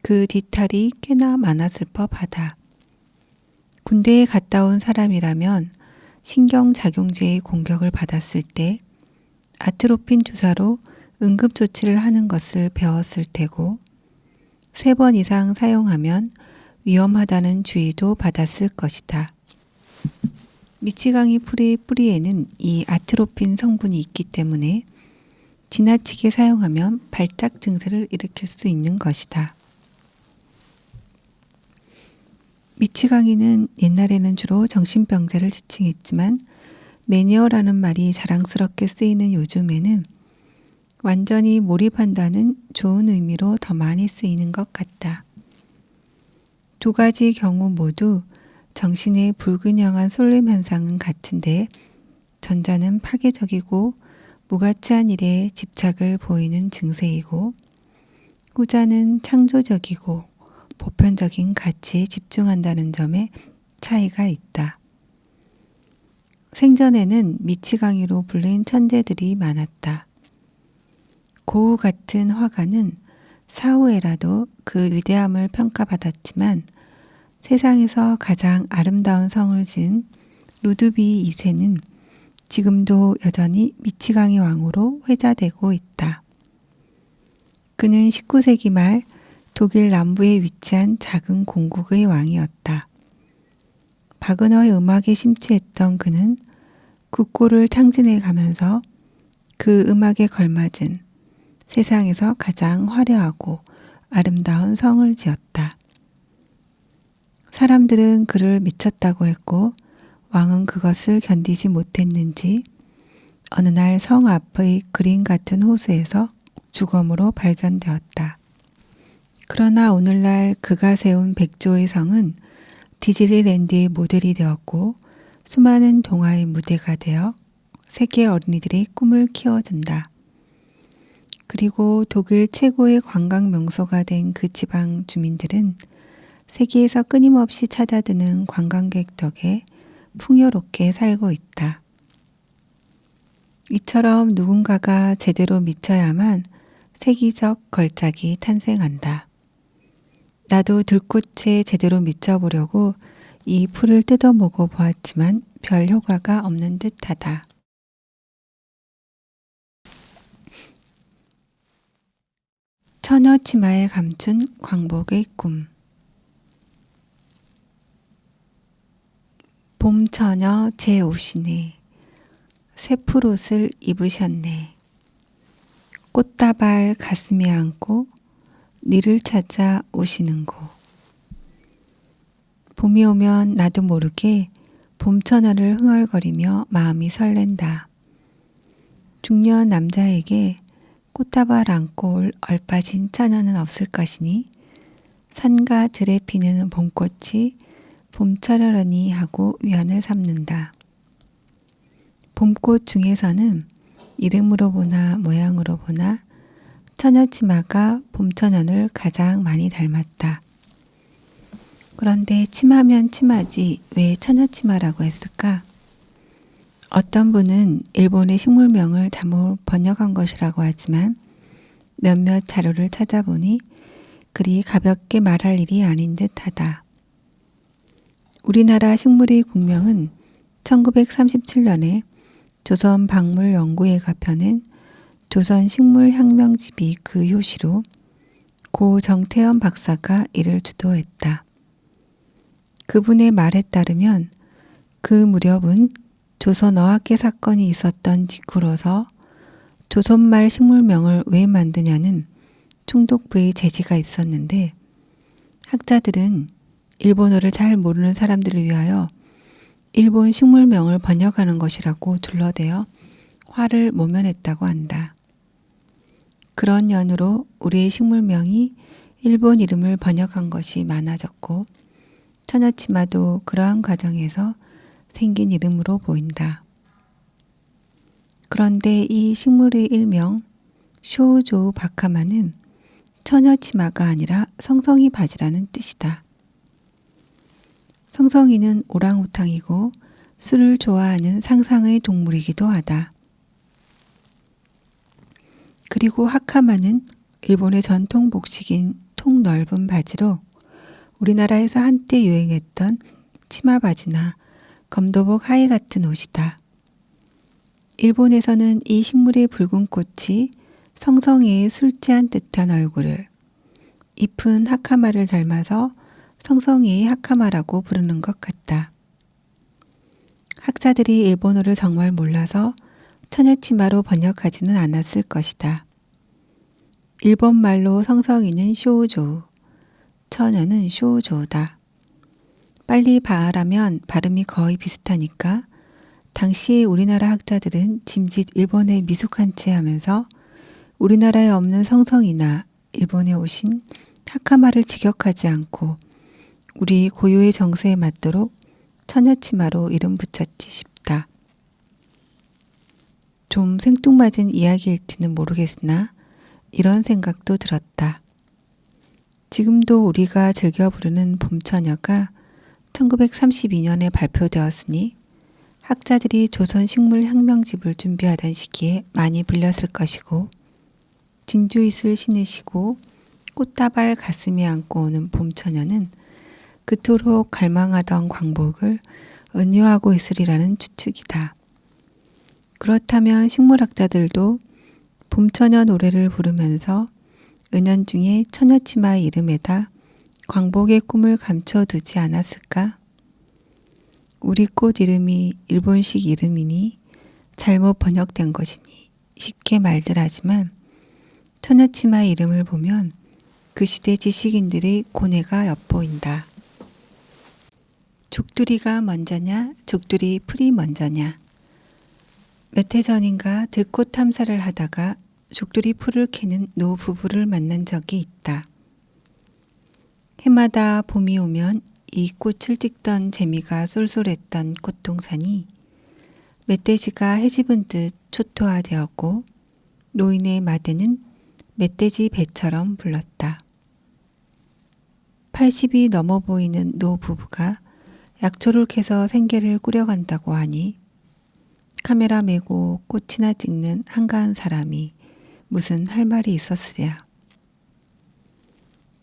그 뒤탈이 꽤나 많았을 법하다. 군대에 갔다 온 사람이라면 신경작용제의 공격을 받았을 때 아트로핀 주사로 응급조치를 하는 것을 배웠을 테고 3번 이상 사용하면 위험하다는 주의도 받았을 것이다. 미치광이 풀의 뿌리에는 이 아트로핀 성분이 있기 때문에 지나치게 사용하면 발작 증세를 일으킬 수 있는 것이다. 미치광이는 옛날에는 주로 정신병자를 지칭했지만 매니어라는 말이 자랑스럽게 쓰이는 요즘에는 완전히 몰입한다는 좋은 의미로 더 많이 쓰이는 것 같다. 두 가지 경우 모두 정신의 불균형한 쏠림 현상은 같은데 전자는 파괴적이고 무가치한 일에 집착을 보이는 증세이고 후자는 창조적이고 보편적인 가치에 집중한다는 점에 차이가 있다. 생전에는 미치광이로 불린 천재들이 많았다. 고우 같은 화가는 사후에라도 그 위대함을 평가받았지만 세상에서 가장 아름다운 성을 지은 루드비 2세는 지금도 여전히 미치광이 왕으로 회자되고 있다. 그는 19세기 말 독일 남부에 위치한 작은 공국의 왕이었다. 바그너의 음악에 심취했던 그는 국고를 탕진해 가면서 그 음악에 걸맞은 세상에서 가장 화려하고 아름다운 성을 지었다. 사람들은 그를 미쳤다고 했고 왕은 그것을 견디지 못했는지 어느 날 성 앞의 그림 같은 호수에서 죽음으로 발견되었다. 그러나 오늘날 그가 세운 백조의 성은 디즈니랜드의 모델이 되었고 수많은 동화의 무대가 되어 세계 어린이들의 꿈을 키워준다. 그리고 독일 최고의 관광 명소가 된 그 지방 주민들은 세계에서 끊임없이 찾아드는 관광객 덕에 풍요롭게 살고 있다. 이처럼 누군가가 제대로 미쳐야만 세계적 걸작이 탄생한다. 나도 들꽃에 제대로 미쳐보려고 이 풀을 뜯어먹어 보았지만 별 효과가 없는 듯하다. 처녀 치마에 감춘 광복의 꿈. 봄처녀 제 옷이네. 새풀옷을 입으셨네. 꽃다발 가슴에 안고 니를 찾아 오시는고. 봄이 오면 나도 모르게 봄처녀를 흥얼거리며 마음이 설렌다. 중년 남자에게 꽃다발 안고 올 얼빠진 처녀는 없을 것이니 산과 들에 피는 봄꽃이 봄처녀라니 하고 위안을 삼는다. 봄꽃 중에서는 이름으로 보나 모양으로 보나 처녀치마가 봄처녀를 가장 많이 닮았다. 그런데 치마면 치마지 왜 처녀치마라고 했을까? 어떤 분은 일본의 식물명을 잘못 번역한 것이라고 하지만 몇몇 자료를 찾아보니 그리 가볍게 말할 일이 아닌 듯하다. 우리나라 식물의 국명은 1937년에 조선박물연구회가 펴낸 조선식물혁명집이 그 효시로 고 정태현 박사가 이를 주도했다. 그분의 말에 따르면 그 무렵은 조선어학계 사건이 있었던 직후로서 조선말 식물명을 왜 만드냐는 총독부의 제지가 있었는데 학자들은 일본어를 잘 모르는 사람들을 위하여 일본 식물명을 번역하는 것이라고 둘러대어 화를 모면했다고 한다. 그런 연유로 우리의 식물명이 일본 이름을 번역한 것이 많아졌고 처녀치마도 그러한 과정에서 생긴 이름으로 보인다. 그런데 이 식물의 일명 쇼우조우 바카마는 처녀치마가 아니라 성성이 바지라는 뜻이다. 성성이는 오랑우탕이고 술을 좋아하는 상상의 동물이기도 하다. 그리고 하카마는 일본의 전통 복식인 통 넓은 바지로 우리나라에서 한때 유행했던 치마 바지나 검도복 하의 같은 옷이다. 일본에서는 이 식물의 붉은 꽃이 성성이의 술 취한 듯한 얼굴을 잎은 하카마를 닮아서 성성이의 하카마라고 부르는 것 같다. 학자들이 일본어를 정말 몰라서 처녀치마로 번역하지는 않았을 것이다. 일본말로 성성이는 쇼우조우, 처녀는 쇼우조우다. 빨리 발음하면 발음이 거의 비슷하니까 당시 우리나라 학자들은 짐짓 일본에 미숙한 채 하면서 우리나라에 없는 성성이나 일본에 오신 하카마를 직역하지 않고 우리 고유의 정서에 맞도록 처녀치마로 이름 붙였지 싶다. 좀 생뚱맞은 이야기일지는 모르겠으나 이런 생각도 들었다. 지금도 우리가 즐겨 부르는 봄처녀가 1932년에 발표되었으니 학자들이 조선식물혁명집을 준비하던 시기에 많이 불렸을 것이고 진주잇을 신으시고 꽃다발 가슴에 안고 오는 봄처녀는 그토록 갈망하던 광복을 은유하고 있으리라는 추측이다. 그렇다면 식물학자들도 봄처녀 노래를 부르면서 은연중에 처녀치마의 이름에다 광복의 꿈을 감춰두지 않았을까? 우리 꽃 이름이 일본식 이름이니 잘못 번역된 것이니 쉽게 말들 하지만 처녀치마의 이름을 보면 그 시대 지식인들의 고뇌가 엿보인다. 족두리가 먼저냐, 족두리 풀이 먼저냐. 몇 해 전인가 들꽃 탐사를 하다가 족두리 풀을 캐는 노 부부를 만난 적이 있다. 해마다 봄이 오면 이 꽃을 찍던 재미가 쏠쏠했던 꽃동산이 멧돼지가 해집은 듯 초토화되었고 노인의 마대는 멧돼지 배처럼 불렀다. 80이 넘어 보이는 노 부부가 약초를 캐서 생계를 꾸려간다고 하니 카메라 메고 꽃이나 찍는 한가한 사람이 무슨 할 말이 있었으랴.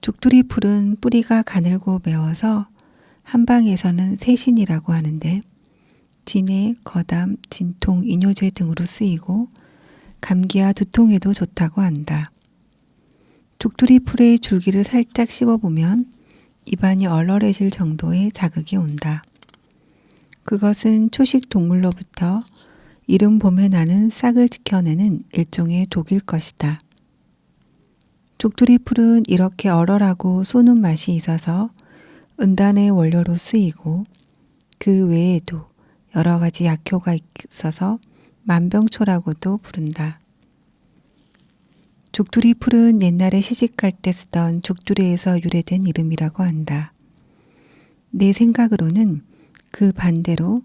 족두리 풀은 뿌리가 가늘고 매워서 한방에서는 세신이라고 하는데 진해, 거담, 진통, 이뇨제 등으로 쓰이고 감기와 두통에도 좋다고 한다. 족두리 풀의 줄기를 살짝 씹어보면 입안이 얼얼해질 정도의 자극이 온다. 그것은 초식 동물로부터 이른 봄에 나는 싹을 지켜내는 일종의 독일 것이다. 족두리 풀은 이렇게 얼얼하고 쏘는 맛이 있어서 은단의 원료로 쓰이고 그 외에도 여러 가지 약효가 있어서 만병초라고도 부른다. 족두리 풀은 옛날에 시집갈 때 쓰던 족두리에서 유래된 이름이라고 한다. 내 생각으로는 그 반대로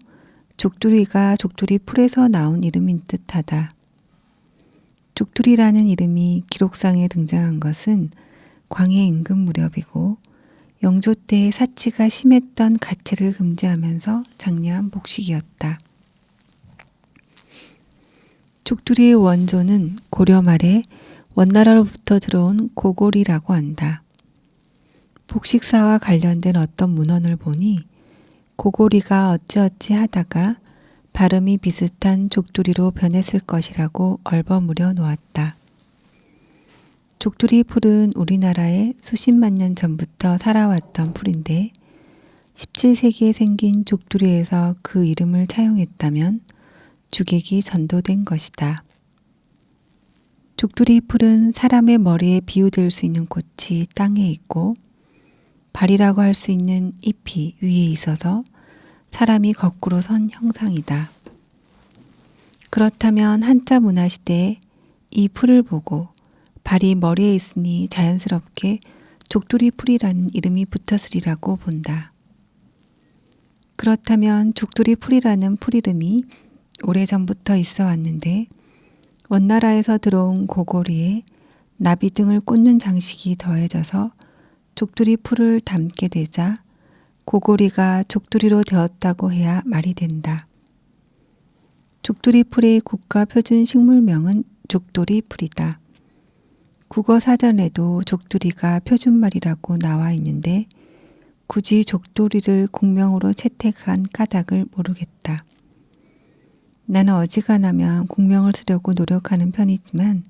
족두리가 족두리 풀에서 나온 이름인 듯하다. 족두리라는 이름이 기록상에 등장한 것은 광해 임금 무렵이고 영조 때 사치가 심했던 가채를 금지하면서 장려한 복식이었다. 족두리의 원조는 고려 말에 원나라로부터 들어온 고골이라고 한다. 복식사와 관련된 어떤 문헌을 보니 고골이가 어찌어찌 하다가 발음이 비슷한 족두리로 변했을 것이라고 얼버무려 놓았다. 족두리 풀은 우리나라에 수십만 년 전부터 살아왔던 풀인데 17세기에 생긴 족두리에서 그 이름을 차용했다면 주객이 전도된 것이다. 족두리 풀은 사람의 머리에 비유될 수 있는 꽃이 땅에 있고 발이라고 할 수 있는 잎이 위에 있어서 사람이 거꾸로 선 형상이다. 그렇다면 한자 문화 시대에 이 풀을 보고 발이 머리에 있으니 자연스럽게 족두리 풀이라는 이름이 붙었으리라고 본다. 그렇다면 족두리 풀이라는 풀 이름이 오래전부터 있어 왔는데 원나라에서 들어온 고골이에 나비 등을 꽂는 장식이 더해져서 족두리 풀을 담게 되자 고골이가 족두리로 되었다고 해야 말이 된다. 족두리 풀의 국가 표준 식물명은 족도리 풀이다. 국어 사전에도 족두리가 표준말이라고 나와 있는데 굳이 족도리를 국명으로 채택한 까닭을 모르겠다. 나는 어지간하면 국명을 쓰려고 노력하는 편이지만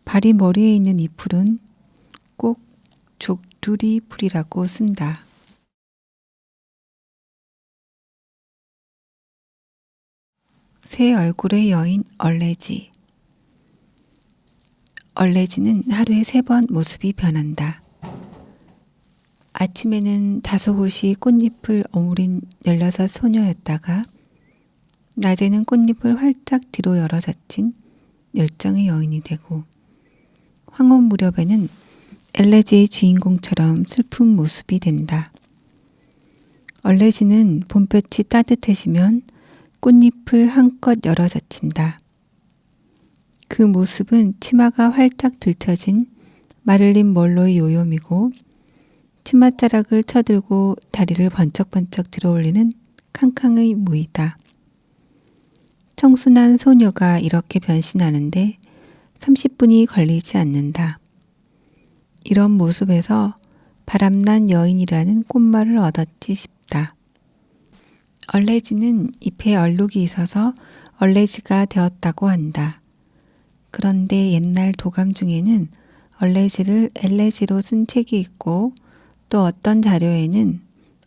발이 머리에 있는 이 풀은 꼭 족두리 풀이라고 쓴다. 새 얼굴의 여인 얼레지. 얼레지는 하루에 3번 모습이 변한다. 아침에는 다소곳이 꽃잎을 오므린 16 소녀였다가 낮에는 꽃잎을 활짝 뒤로 열어 젖힌 열정의 여인이 되고 황혼 무렵에는 엘레지의 주인공처럼 슬픈 모습이 된다. 얼레지는 봄볕이 따뜻해지면 꽃잎을 한껏 열어 젖힌다. 그 모습은 치마가 활짝 들쳐진 마를린 먼로의 요염이고 치맛자락을 쳐들고 다리를 번쩍번쩍 들어올리는 캉캉의 무이다. 청순한 소녀가 이렇게 변신하는데 30분이 걸리지 않는다. 이런 모습에서 바람난 여인이라는 꽃말을 얻었지 싶다. 얼레지는 잎에 얼룩이 있어서 얼레지가 되었다고 한다. 그런데 옛날 도감 중에는 얼레지를 엘레지로 쓴 책이 있고 또 어떤 자료에는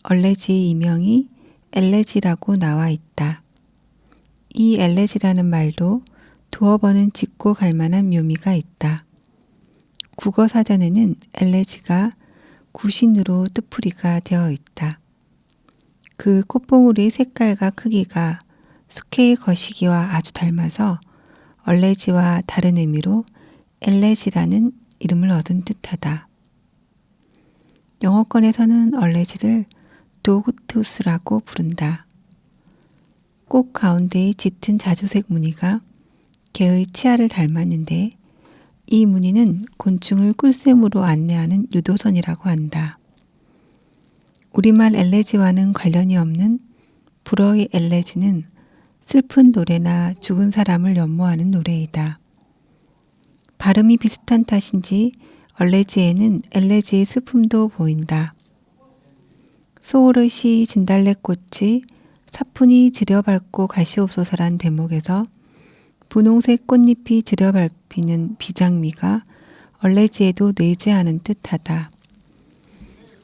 얼레지의 이명이 엘레지라고 나와 있다. 이 엘레지라는 말도 두어 번은 짚고 갈 만한 묘미가 있다. 국어사전에는 엘레지가 구신으로 뜻풀이가 되어 있다. 그 꽃봉오리의 색깔과 크기가 숙회의 거시기와 아주 닮아서 얼레지와 다른 의미로 엘레지라는 이름을 얻은 듯하다. 영어권에서는 얼레지를 도그투스라고 부른다. 꽃 가운데의 짙은 자주색 무늬가 개의 치아를 닮았는데 이 무늬는 곤충을 꿀샘으로 안내하는 유도선이라고 한다. 우리말 엘레지와는 관련이 없는 불어의 엘레지는 슬픈 노래나 죽은 사람을 연모하는 노래이다. 발음이 비슷한 탓인지 얼레지에는 엘레지의 슬픔도 보인다. 소오르시 진달래꽃이 사뿐히 지려밟고 가시옵소서란 대목에서 분홍색 꽃잎이 지려밟히는 비장미가 얼레지에도 내재하는 듯하다.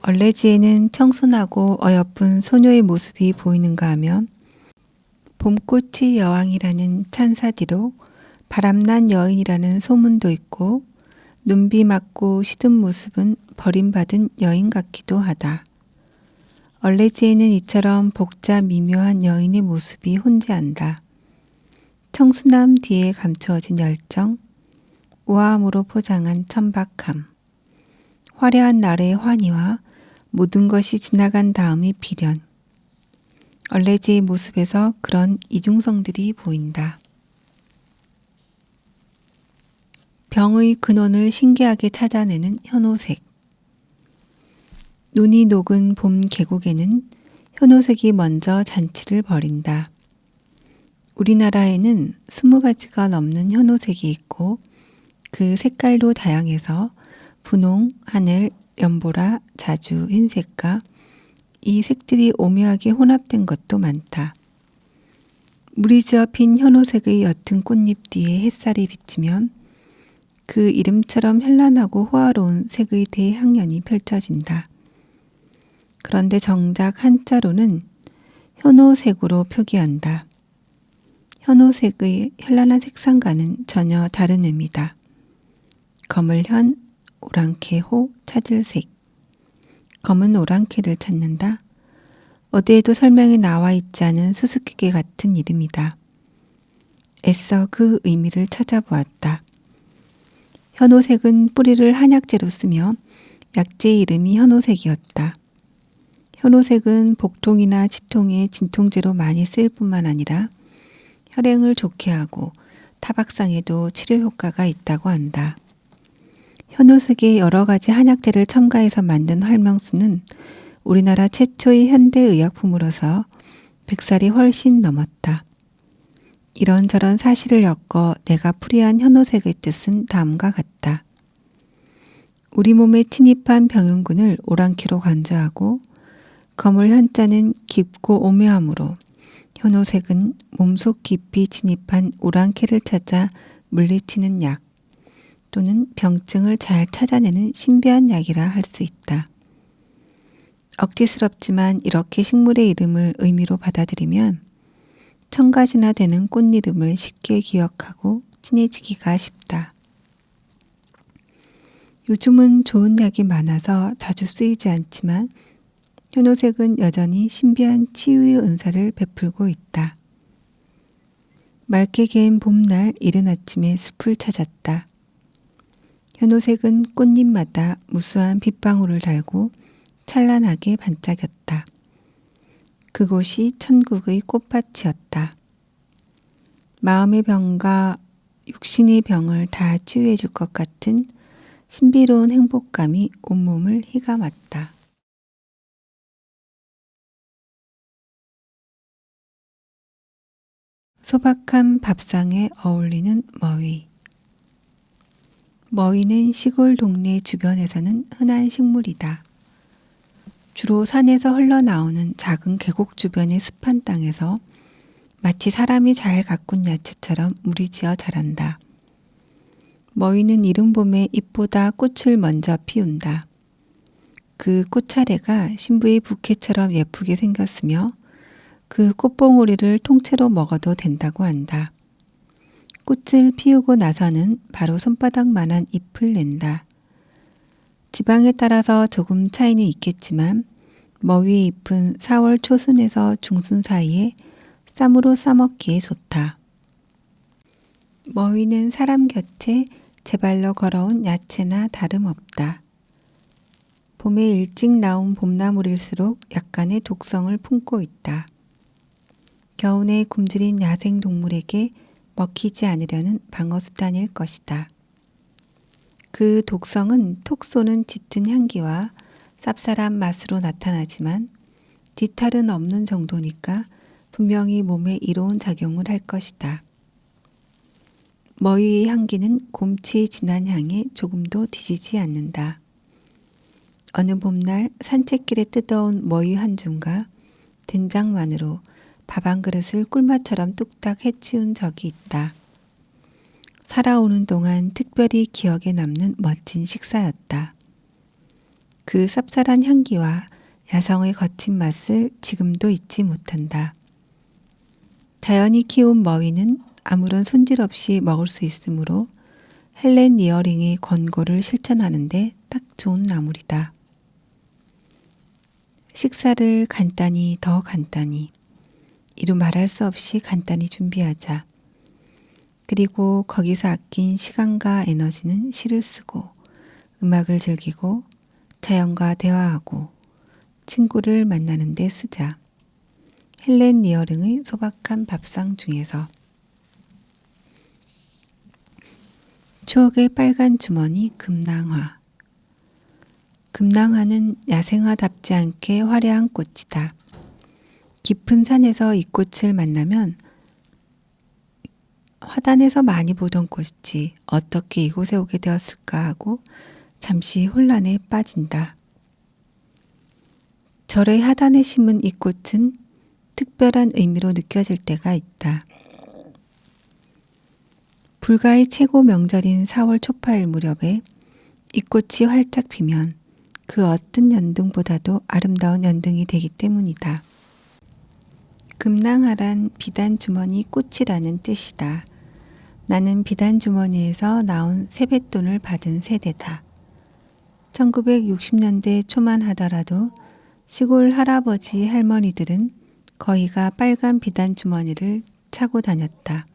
얼레지에는 청순하고 어여쁜 소녀의 모습이 보이는가 하면 봄꽃이 여왕이라는 찬사 뒤로 바람난 여인이라는 소문도 있고 눈비 맞고 시든 모습은 버림받은 여인 같기도 하다. 얼레지에는 이처럼 복자 미묘한 여인의 모습이 혼재한다. 청순함 뒤에 감추어진 열정, 우아함으로 포장한 천박함, 화려한 날의 환희와 모든 것이 지나간 다음의 비련. 얼레지의 모습에서 그런 이중성들이 보인다. 병의 근원을 신기하게 찾아내는 현오색. 눈이 녹은 봄 계곡에는 현오색이 먼저 잔치를 벌인다. 우리나라에는 20가지가 넘는 현오색이 있고 그 색깔도 다양해서 분홍, 하늘, 연보라, 자주, 흰색과 이 색들이 오묘하게 혼합된 것도 많다. 물이 지어 핀 현오색의 옅은 꽃잎 뒤에 햇살이 비치면 그 이름처럼 현란하고 호화로운 색의 대향연이 펼쳐진다. 그런데 정작 한자로는 현오색으로 표기한다. 현오색의 현란한 색상과는 전혀 다른 의미다. 검을현, 오랑캐호, 찾을 색. 검은 오랑캐를 찾는다. 어디에도 설명이 나와 있지 않은 수수께끼 같은 이름이다. 애써 그 의미를 찾아보았다. 현오색은 뿌리를 한약재로 쓰며 약재 이름이 현오색이었다. 현오색은 복통이나 치통의 진통제로 많이 쓰일 뿐만 아니라 혈행을 좋게 하고 타박상에도 치료 효과가 있다고 한다. 현오색의 여러 가지 한약재를 첨가해서 만든 활명수는 우리나라 최초의 현대의약품으로서 100살이 훨씬 넘었다. 이런저런 사실을 엮어 내가 풀이한 현오색의 뜻은 다음과 같다. 우리 몸에 침입한 병용군을 오랑캐로 간주하고 검을 현자는 깊고 오묘함으로 현오색은 몸속 깊이 진입한 오랑캐를 찾아 물리치는 약 또는 병증을 잘 찾아내는 신비한 약이라 할 수 있다. 억지스럽지만 이렇게 식물의 이름을 의미로 받아들이면 1000가지나 되는 꽃 이름을 쉽게 기억하고 친해지기가 쉽다. 요즘은 좋은 약이 많아서 자주 쓰이지 않지만 현오색은 여전히 신비한 치유의 은사를 베풀고 있다. 맑게 개인 봄날 이른 아침에 숲을 찾았다. 현오색은 꽃잎마다 무수한 빗방울을 달고 찬란하게 반짝였다. 그곳이 천국의 꽃밭이었다. 마음의 병과 육신의 병을 다 치유해 줄 것 같은 신비로운 행복감이 온몸을 휘감았다. 소박한 밥상에 어울리는 머위. 머위는 시골 동네 주변에서는 흔한 식물이다. 주로 산에서 흘러나오는 작은 계곡 주변의 습한 땅에서 마치 사람이 잘 가꾼 야채처럼 무리지어 자란다. 머위는 이른 봄에 잎보다 꽃을 먼저 피운다. 그 꽃차례가 신부의 부케처럼 예쁘게 생겼으며 그 꽃봉오리를 통째로 먹어도 된다고 한다. 꽃을 피우고 나서는 바로 손바닥만한 잎을 낸다. 지방에 따라서 조금 차이는 있겠지만 머위의 잎은 4월 초순에서 중순 사이에 쌈으로 싸먹기에 좋다. 머위는 사람 곁에 제발로 걸어온 야채나 다름없다. 봄에 일찍 나온 봄나물일수록 약간의 독성을 품고 있다. 겨우내 굶주린 야생동물에게 먹히지 않으려는 방어수단일 것이다. 그 독성은 톡 쏘는 짙은 향기와 쌉쌀한 맛으로 나타나지만 뒤탈은 없는 정도니까 분명히 몸에 이로운 작용을 할 것이다. 머위의 향기는 곰치의 진한 향에 조금도 뒤지지 않는다. 어느 봄날 산책길에 뜯어온 머위 한 줌과 된장만으로 밥 한 그릇을 꿀맛처럼 뚝딱 해치운 적이 있다. 살아오는 동안 특별히 기억에 남는 멋진 식사였다. 그 쌉쌀한 향기와 야성의 거친 맛을 지금도 잊지 못한다. 자연이 키운 머위는 아무런 손질 없이 먹을 수 있으므로 헬렌 리어링의 권고를 실천하는데 딱 좋은 나물이다. 식사를 간단히 더 간단히 이루 말할 수 없이 간단히 준비하자. 그리고 거기서 아낀 시간과 에너지는 시를 쓰고 음악을 즐기고 자연과 대화하고 친구를 만나는 데 쓰자. 헬렌 리어링의 소박한 밥상 중에서 추억의 빨간 주머니 금낭화. 금낭화는 야생화답지 않게 화려한 꽃이다. 깊은 산에서 이 꽃을 만나면 화단에서 많이 보던 꽃이 어떻게 이곳에 오게 되었을까 하고 잠시 혼란에 빠진다. 절의 하단에 심은 이 꽃은 특별한 의미로 느껴질 때가 있다. 불가의 최고 명절인 4월 초파일 무렵에 이 꽃이 활짝 피면 그 어떤 연등보다도 아름다운 연등이 되기 때문이다. 금낭하란 비단주머니 꽃이라는 뜻이다. 나는 비단주머니에서 나온 세뱃돈을 받은 세대다. 1960년대 초만 하더라도 시골 할아버지 할머니들은 거의가 빨간 비단주머니를 차고 다녔다.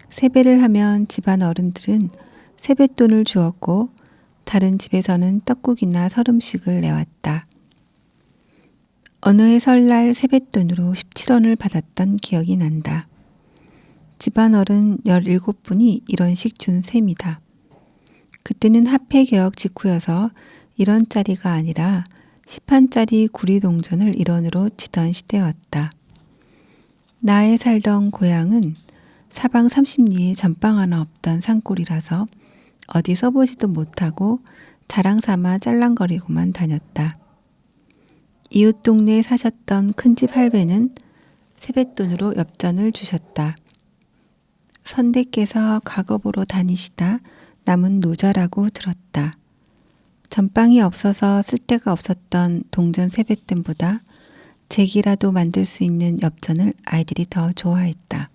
세배를 하면 집안 어른들은 세뱃돈을 주었고 다른 집에서는 떡국이나 설음식을 내왔다. 어느 해 설날 세뱃돈으로 17원을 받았던 기억이 난다. 집안 어른 17분이 1원씩 준 셈이다. 그때는 화폐개혁 직후여서 1원짜리가 아니라 10한짜리 구리동전을 1원으로 치던 시대였다. 나의 살던 고향은 사방 30리에 전방 하나 없던 산골이라서 어디 써보지도 못하고 자랑삼아 짤랑거리고만 다녔다. 이웃 동네에 사셨던 큰집 할배는 세뱃돈으로 엽전을 주셨다. 선대께서 과거보러 다니시다 남은 노자라고 들었다. 전방이 없어서 쓸 데가 없었던 동전 세뱃돈보다 제기라도 만들 수 있는 엽전을 아이들이 더 좋아했다.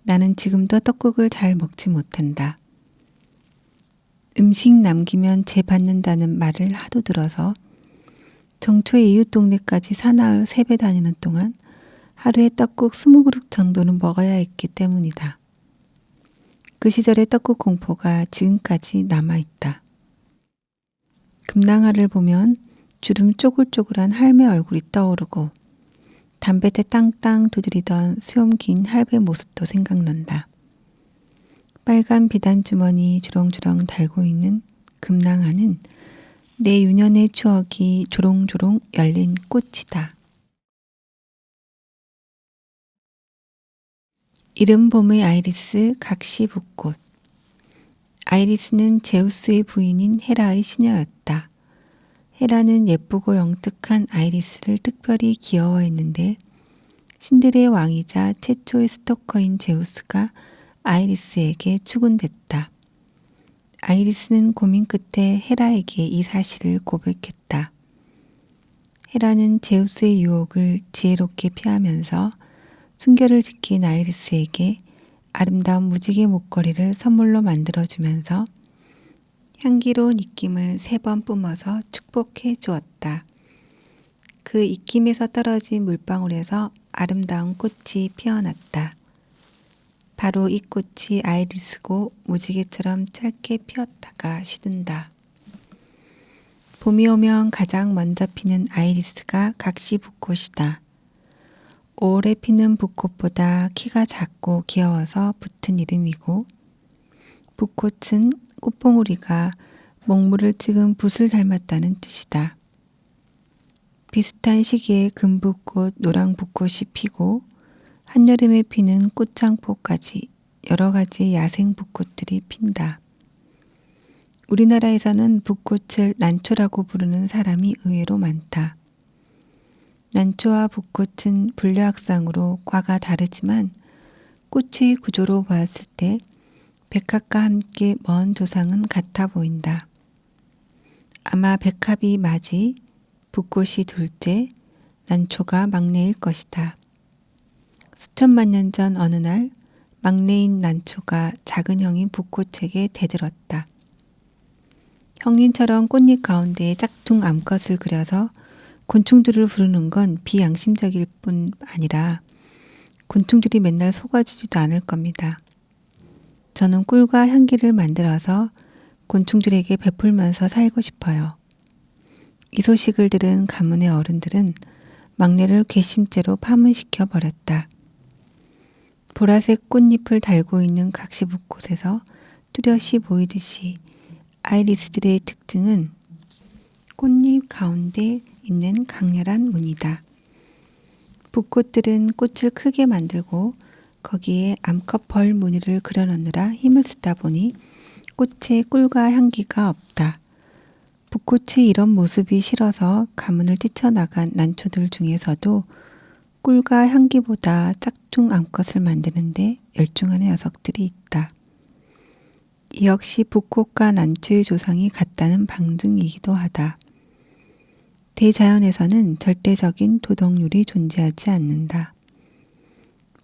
나는 지금도 떡국을 잘 먹지 못한다. 음식 남기면 재 받는다는 말을 하도 들어서 정초에 이웃 동네까지 사나흘 세배 다니는 동안 하루에 떡국 20그릇 정도는 먹어야 했기 때문이다. 그 시절의 떡국 공포가 지금까지 남아있다. 금낭하를 보면 주름 쪼글쪼글한 할매 얼굴이 떠오르고 담뱃대 땅땅 두드리던 수염 긴 할배 모습도 생각난다. 빨간 비단주머니 주렁주렁 달고 있는 금낭하는 내 유년의 추억이 조롱조롱 열린 꽃이다. 이른 봄의 아이리스 각시붓꽃. 아이리스는 제우스의 부인인 헤라의 시녀였다. 헤라는 예쁘고 영특한 아이리스를 특별히 귀여워했는데 신들의 왕이자 최초의 스토커인 제우스가 아이리스에게 추근됐다. 아이리스는 고민 끝에 헤라에게 이 사실을 고백했다. 헤라는 제우스의 유혹을 지혜롭게 피하면서 순결을 지킨 아이리스에게 아름다운 무지개 목걸이를 선물로 만들어주면서 향기로운 입김을 3번 뿜어서 축복해 주었다. 그 입김에서 떨어진 물방울에서 아름다운 꽃이 피어났다. 바로 이 꽃이 아이리스고 무지개처럼 짧게 피었다가 시든다. 봄이 오면 가장 먼저 피는 아이리스가 각시붓꽃이다. 5월에 피는 붓꽃보다 키가 작고 귀여워서 붙은 이름이고 붓꽃은 꽃봉오리가 먹물을 찍은 붓을 닮았다는 뜻이다. 비슷한 시기에 금붓꽃, 노랑붓꽃이 피고 한여름에 피는 꽃창포까지 여러 가지 야생 붓꽃들이 핀다. 우리나라에서는 붓꽃을 난초라고 부르는 사람이 의외로 많다. 난초와 붓꽃은 분류학상으로 과가 다르지만 꽃의 구조로 보았을 때 백합과 함께 먼 조상은 같아 보인다. 아마 백합이 맞이, 붓꽃이 둘째, 난초가 막내일 것이다. 수천만 년 전 어느 날 막내인 난초가 작은 형인 붓꽃에게 대들었다. 형님처럼 꽃잎 가운데에 짝퉁 암컷을 그려서 곤충들을 부르는 건 비양심적일 뿐 아니라 곤충들이 맨날 속아주지도 않을 겁니다. 저는 꿀과 향기를 만들어서 곤충들에게 베풀면서 살고 싶어요. 이 소식을 들은 가문의 어른들은 막내를 괘씸죄로 파문시켜 버렸다. 보라색 꽃잎을 달고 있는 각시붓꽃에서 뚜렷이 보이듯이 아이리스들의 특징은 꽃잎 가운데 있는 강렬한 무늬다. 붓꽃들은 꽃을 크게 만들고 거기에 암컷 벌 무늬를 그려넣느라 힘을 쓰다 보니 꽃에 꿀과 향기가 없다. 붓꽃이 이런 모습이 싫어서 가문을 뛰쳐나간 난초들 중에서도 꿀과 향기보다 짝퉁 암컷을 만드는데 열중하는 녀석들이 있다. 이 역시 붓꽃과 난초의 조상이 같다는 방증이기도 하다. 대자연에서는 절대적인 도덕률이 존재하지 않는다.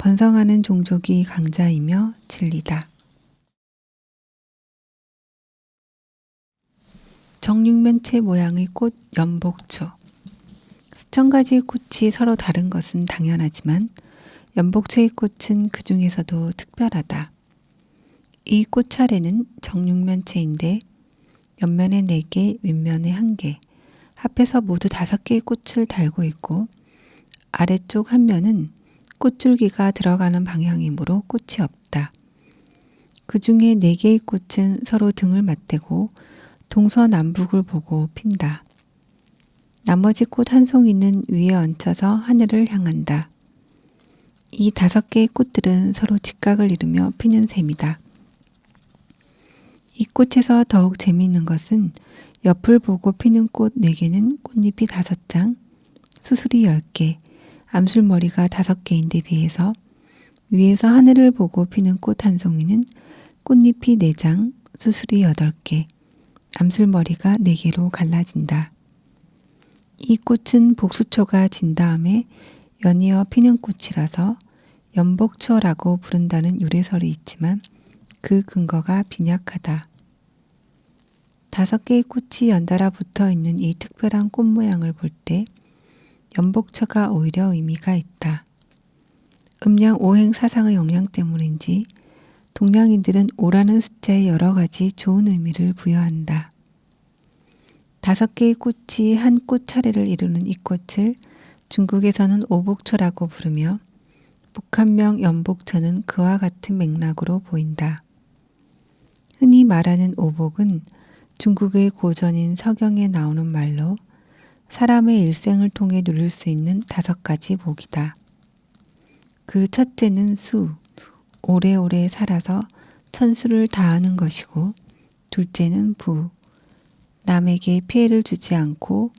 번성하는 종족이 강자이며 진리다. 정육면체 모양의 꽃 연복초. 수천 가지 꽃이 서로 다른 것은 당연하지만 연복초의 꽃은 그 중에서도 특별하다. 이 꽃 차례는 정육면체인데 옆면에 4개, 윗면에 1개, 합해서 모두 5개의 꽃을 달고 있고 아래쪽 한 면은 꽃줄기가 들어가는 방향이므로 꽃이 없다. 그 중에 4개의 꽃은 서로 등을 맞대고 동서남북을 보고 핀다. 나머지 꽃 한 송이는 위에 얹혀서 하늘을 향한다. 이 5개의 꽃들은 서로 직각을 이루며 피는 셈이다. 이 꽃에서 더욱 재미있는 것은 옆을 보고 피는 꽃 4개는 꽃잎이 5장, 수술이 10개, 암술머리가 5개인데 비해서 위에서 하늘을 보고 피는 꽃 한 송이는 꽃잎이 4장, 수술이 8개, 암술머리가 4개로 갈라진다. 이 꽃은 복수초가 진 다음에 연이어 피는 꽃이라서 연복초라고 부른다는 유래설이 있지만 그 근거가 빈약하다. 5개의 꽃이 연달아 붙어 있는 이 특별한 꽃 모양을 볼 때 연복초가 오히려 의미가 있다. 음양 오행 사상의 영향 때문인지 동양인들은 5라는 숫자에 여러 가지 좋은 의미를 부여한다. 5개의 꽃이 한 꽃 차례를 이루는 이 꽃을 중국에서는 오복초라고 부르며 북한명 연복초는 그와 같은 맥락으로 보인다. 흔히 말하는 오복은 중국의 고전인 서경에 나오는 말로 사람의 일생을 통해 누릴 수 있는 5가지 복이다. 그 첫째는 수, 오래오래 살아서 천수를 다하는 것이고, 둘째는 부, 남에게 피해를 주지 않고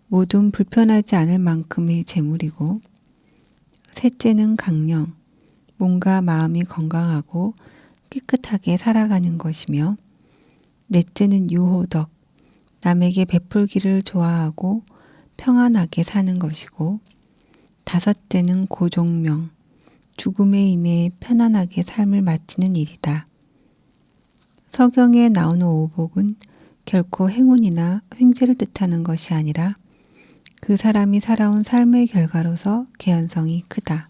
모든 불편하지 않을 만큼의 재물이고, 셋째는 강령, 몸과 마음이 건강하고 깨끗하게 살아가는 것이며, 넷째는 유호덕, 남에게 베풀기를 좋아하고 평안하게 사는 것이고, 5째는 고종명, 죽음에 임해 편안하게 삶을 마치는 일이다. 서경에 나오는 오복은 결코 행운이나 횡재를 뜻하는 것이 아니라 그 사람이 살아온 삶의 결과로서 개연성이 크다.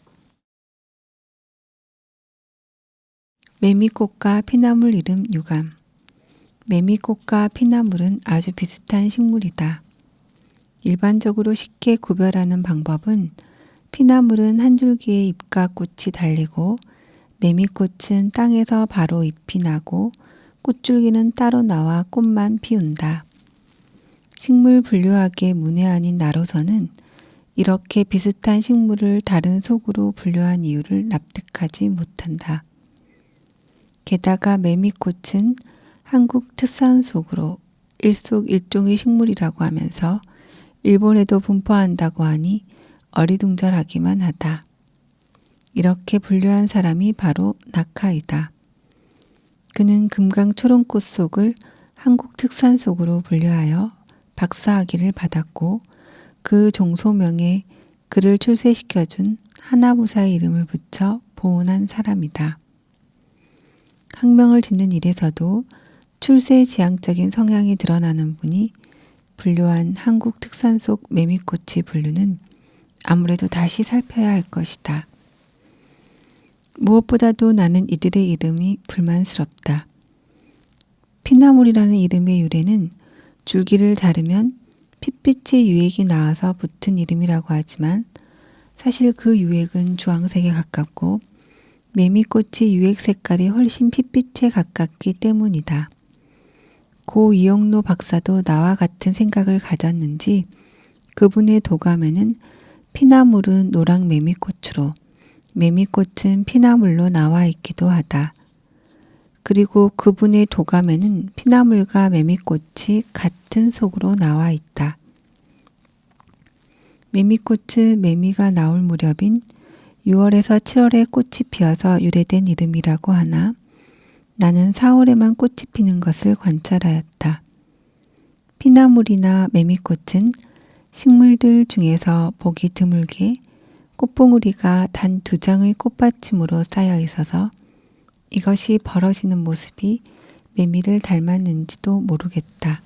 매미꽃과 피나물 이름 유감. 매미꽃과 피나물은 아주 비슷한 식물이다. 일반적으로 쉽게 구별하는 방법은 피나물은 한 줄기의 잎과 꽃이 달리고 매미꽃은 땅에서 바로 잎이 나고 꽃줄기는 따로 나와 꽃만 피운다. 식물 분류학의 문외한인 나로서는 이렇게 비슷한 식물을 다른 속으로 분류한 이유를 납득하지 못한다. 게다가 매미꽃은 한국 특산 속으로 일속일종의 식물이라고 하면서 일본에도 분포한다고 하니 어리둥절하기만 하다. 이렇게 분류한 사람이 바로 낙하이다. 그는 금강초롱꽃 속을 한국 특산 속으로 분류하여 박사학위를 받았고 그 종소명에 그를 출세시켜준 하나무사의 이름을 붙여 보온한 사람이다. 학명을 짓는 일에서도 출세지향적인 성향이 드러나는 분이 분류한 한국 특산 속 매미꽃의 분류는 아무래도 다시 살펴야 할 것이다. 무엇보다도 나는 이들의 이름이 불만스럽다. 피나물이라는 이름의 유래는 줄기를 자르면 핏빛의 유액이 나와서 붙은 이름이라고 하지만 사실 그 유액은 주황색에 가깝고 매미꽃의 유액 색깔이 훨씬 핏빛에 가깝기 때문이다. 고 이영로 박사도 나와 같은 생각을 가졌는지 그분의 도감에는 피나물은 노랑 매미꽃으로 매미꽃은 피나물로 나와 있기도 하다. 그리고 그분의 도감에는 피나물과 매미꽃이 같은 속으로 나와 있다. 매미꽃은 매미가 나올 무렵인 6월에서 7월에 꽃이 피어서 유래된 이름이라고 하나 나는 4월에만 꽃이 피는 것을 관찰하였다. 피나물이나 매미꽃은 식물들 중에서 보기 드물게 꽃봉우리가 단 2장의 꽃받침으로 쌓여 있어서 이것이 벌어지는 모습이 매미를 닮았는지도 모르겠다.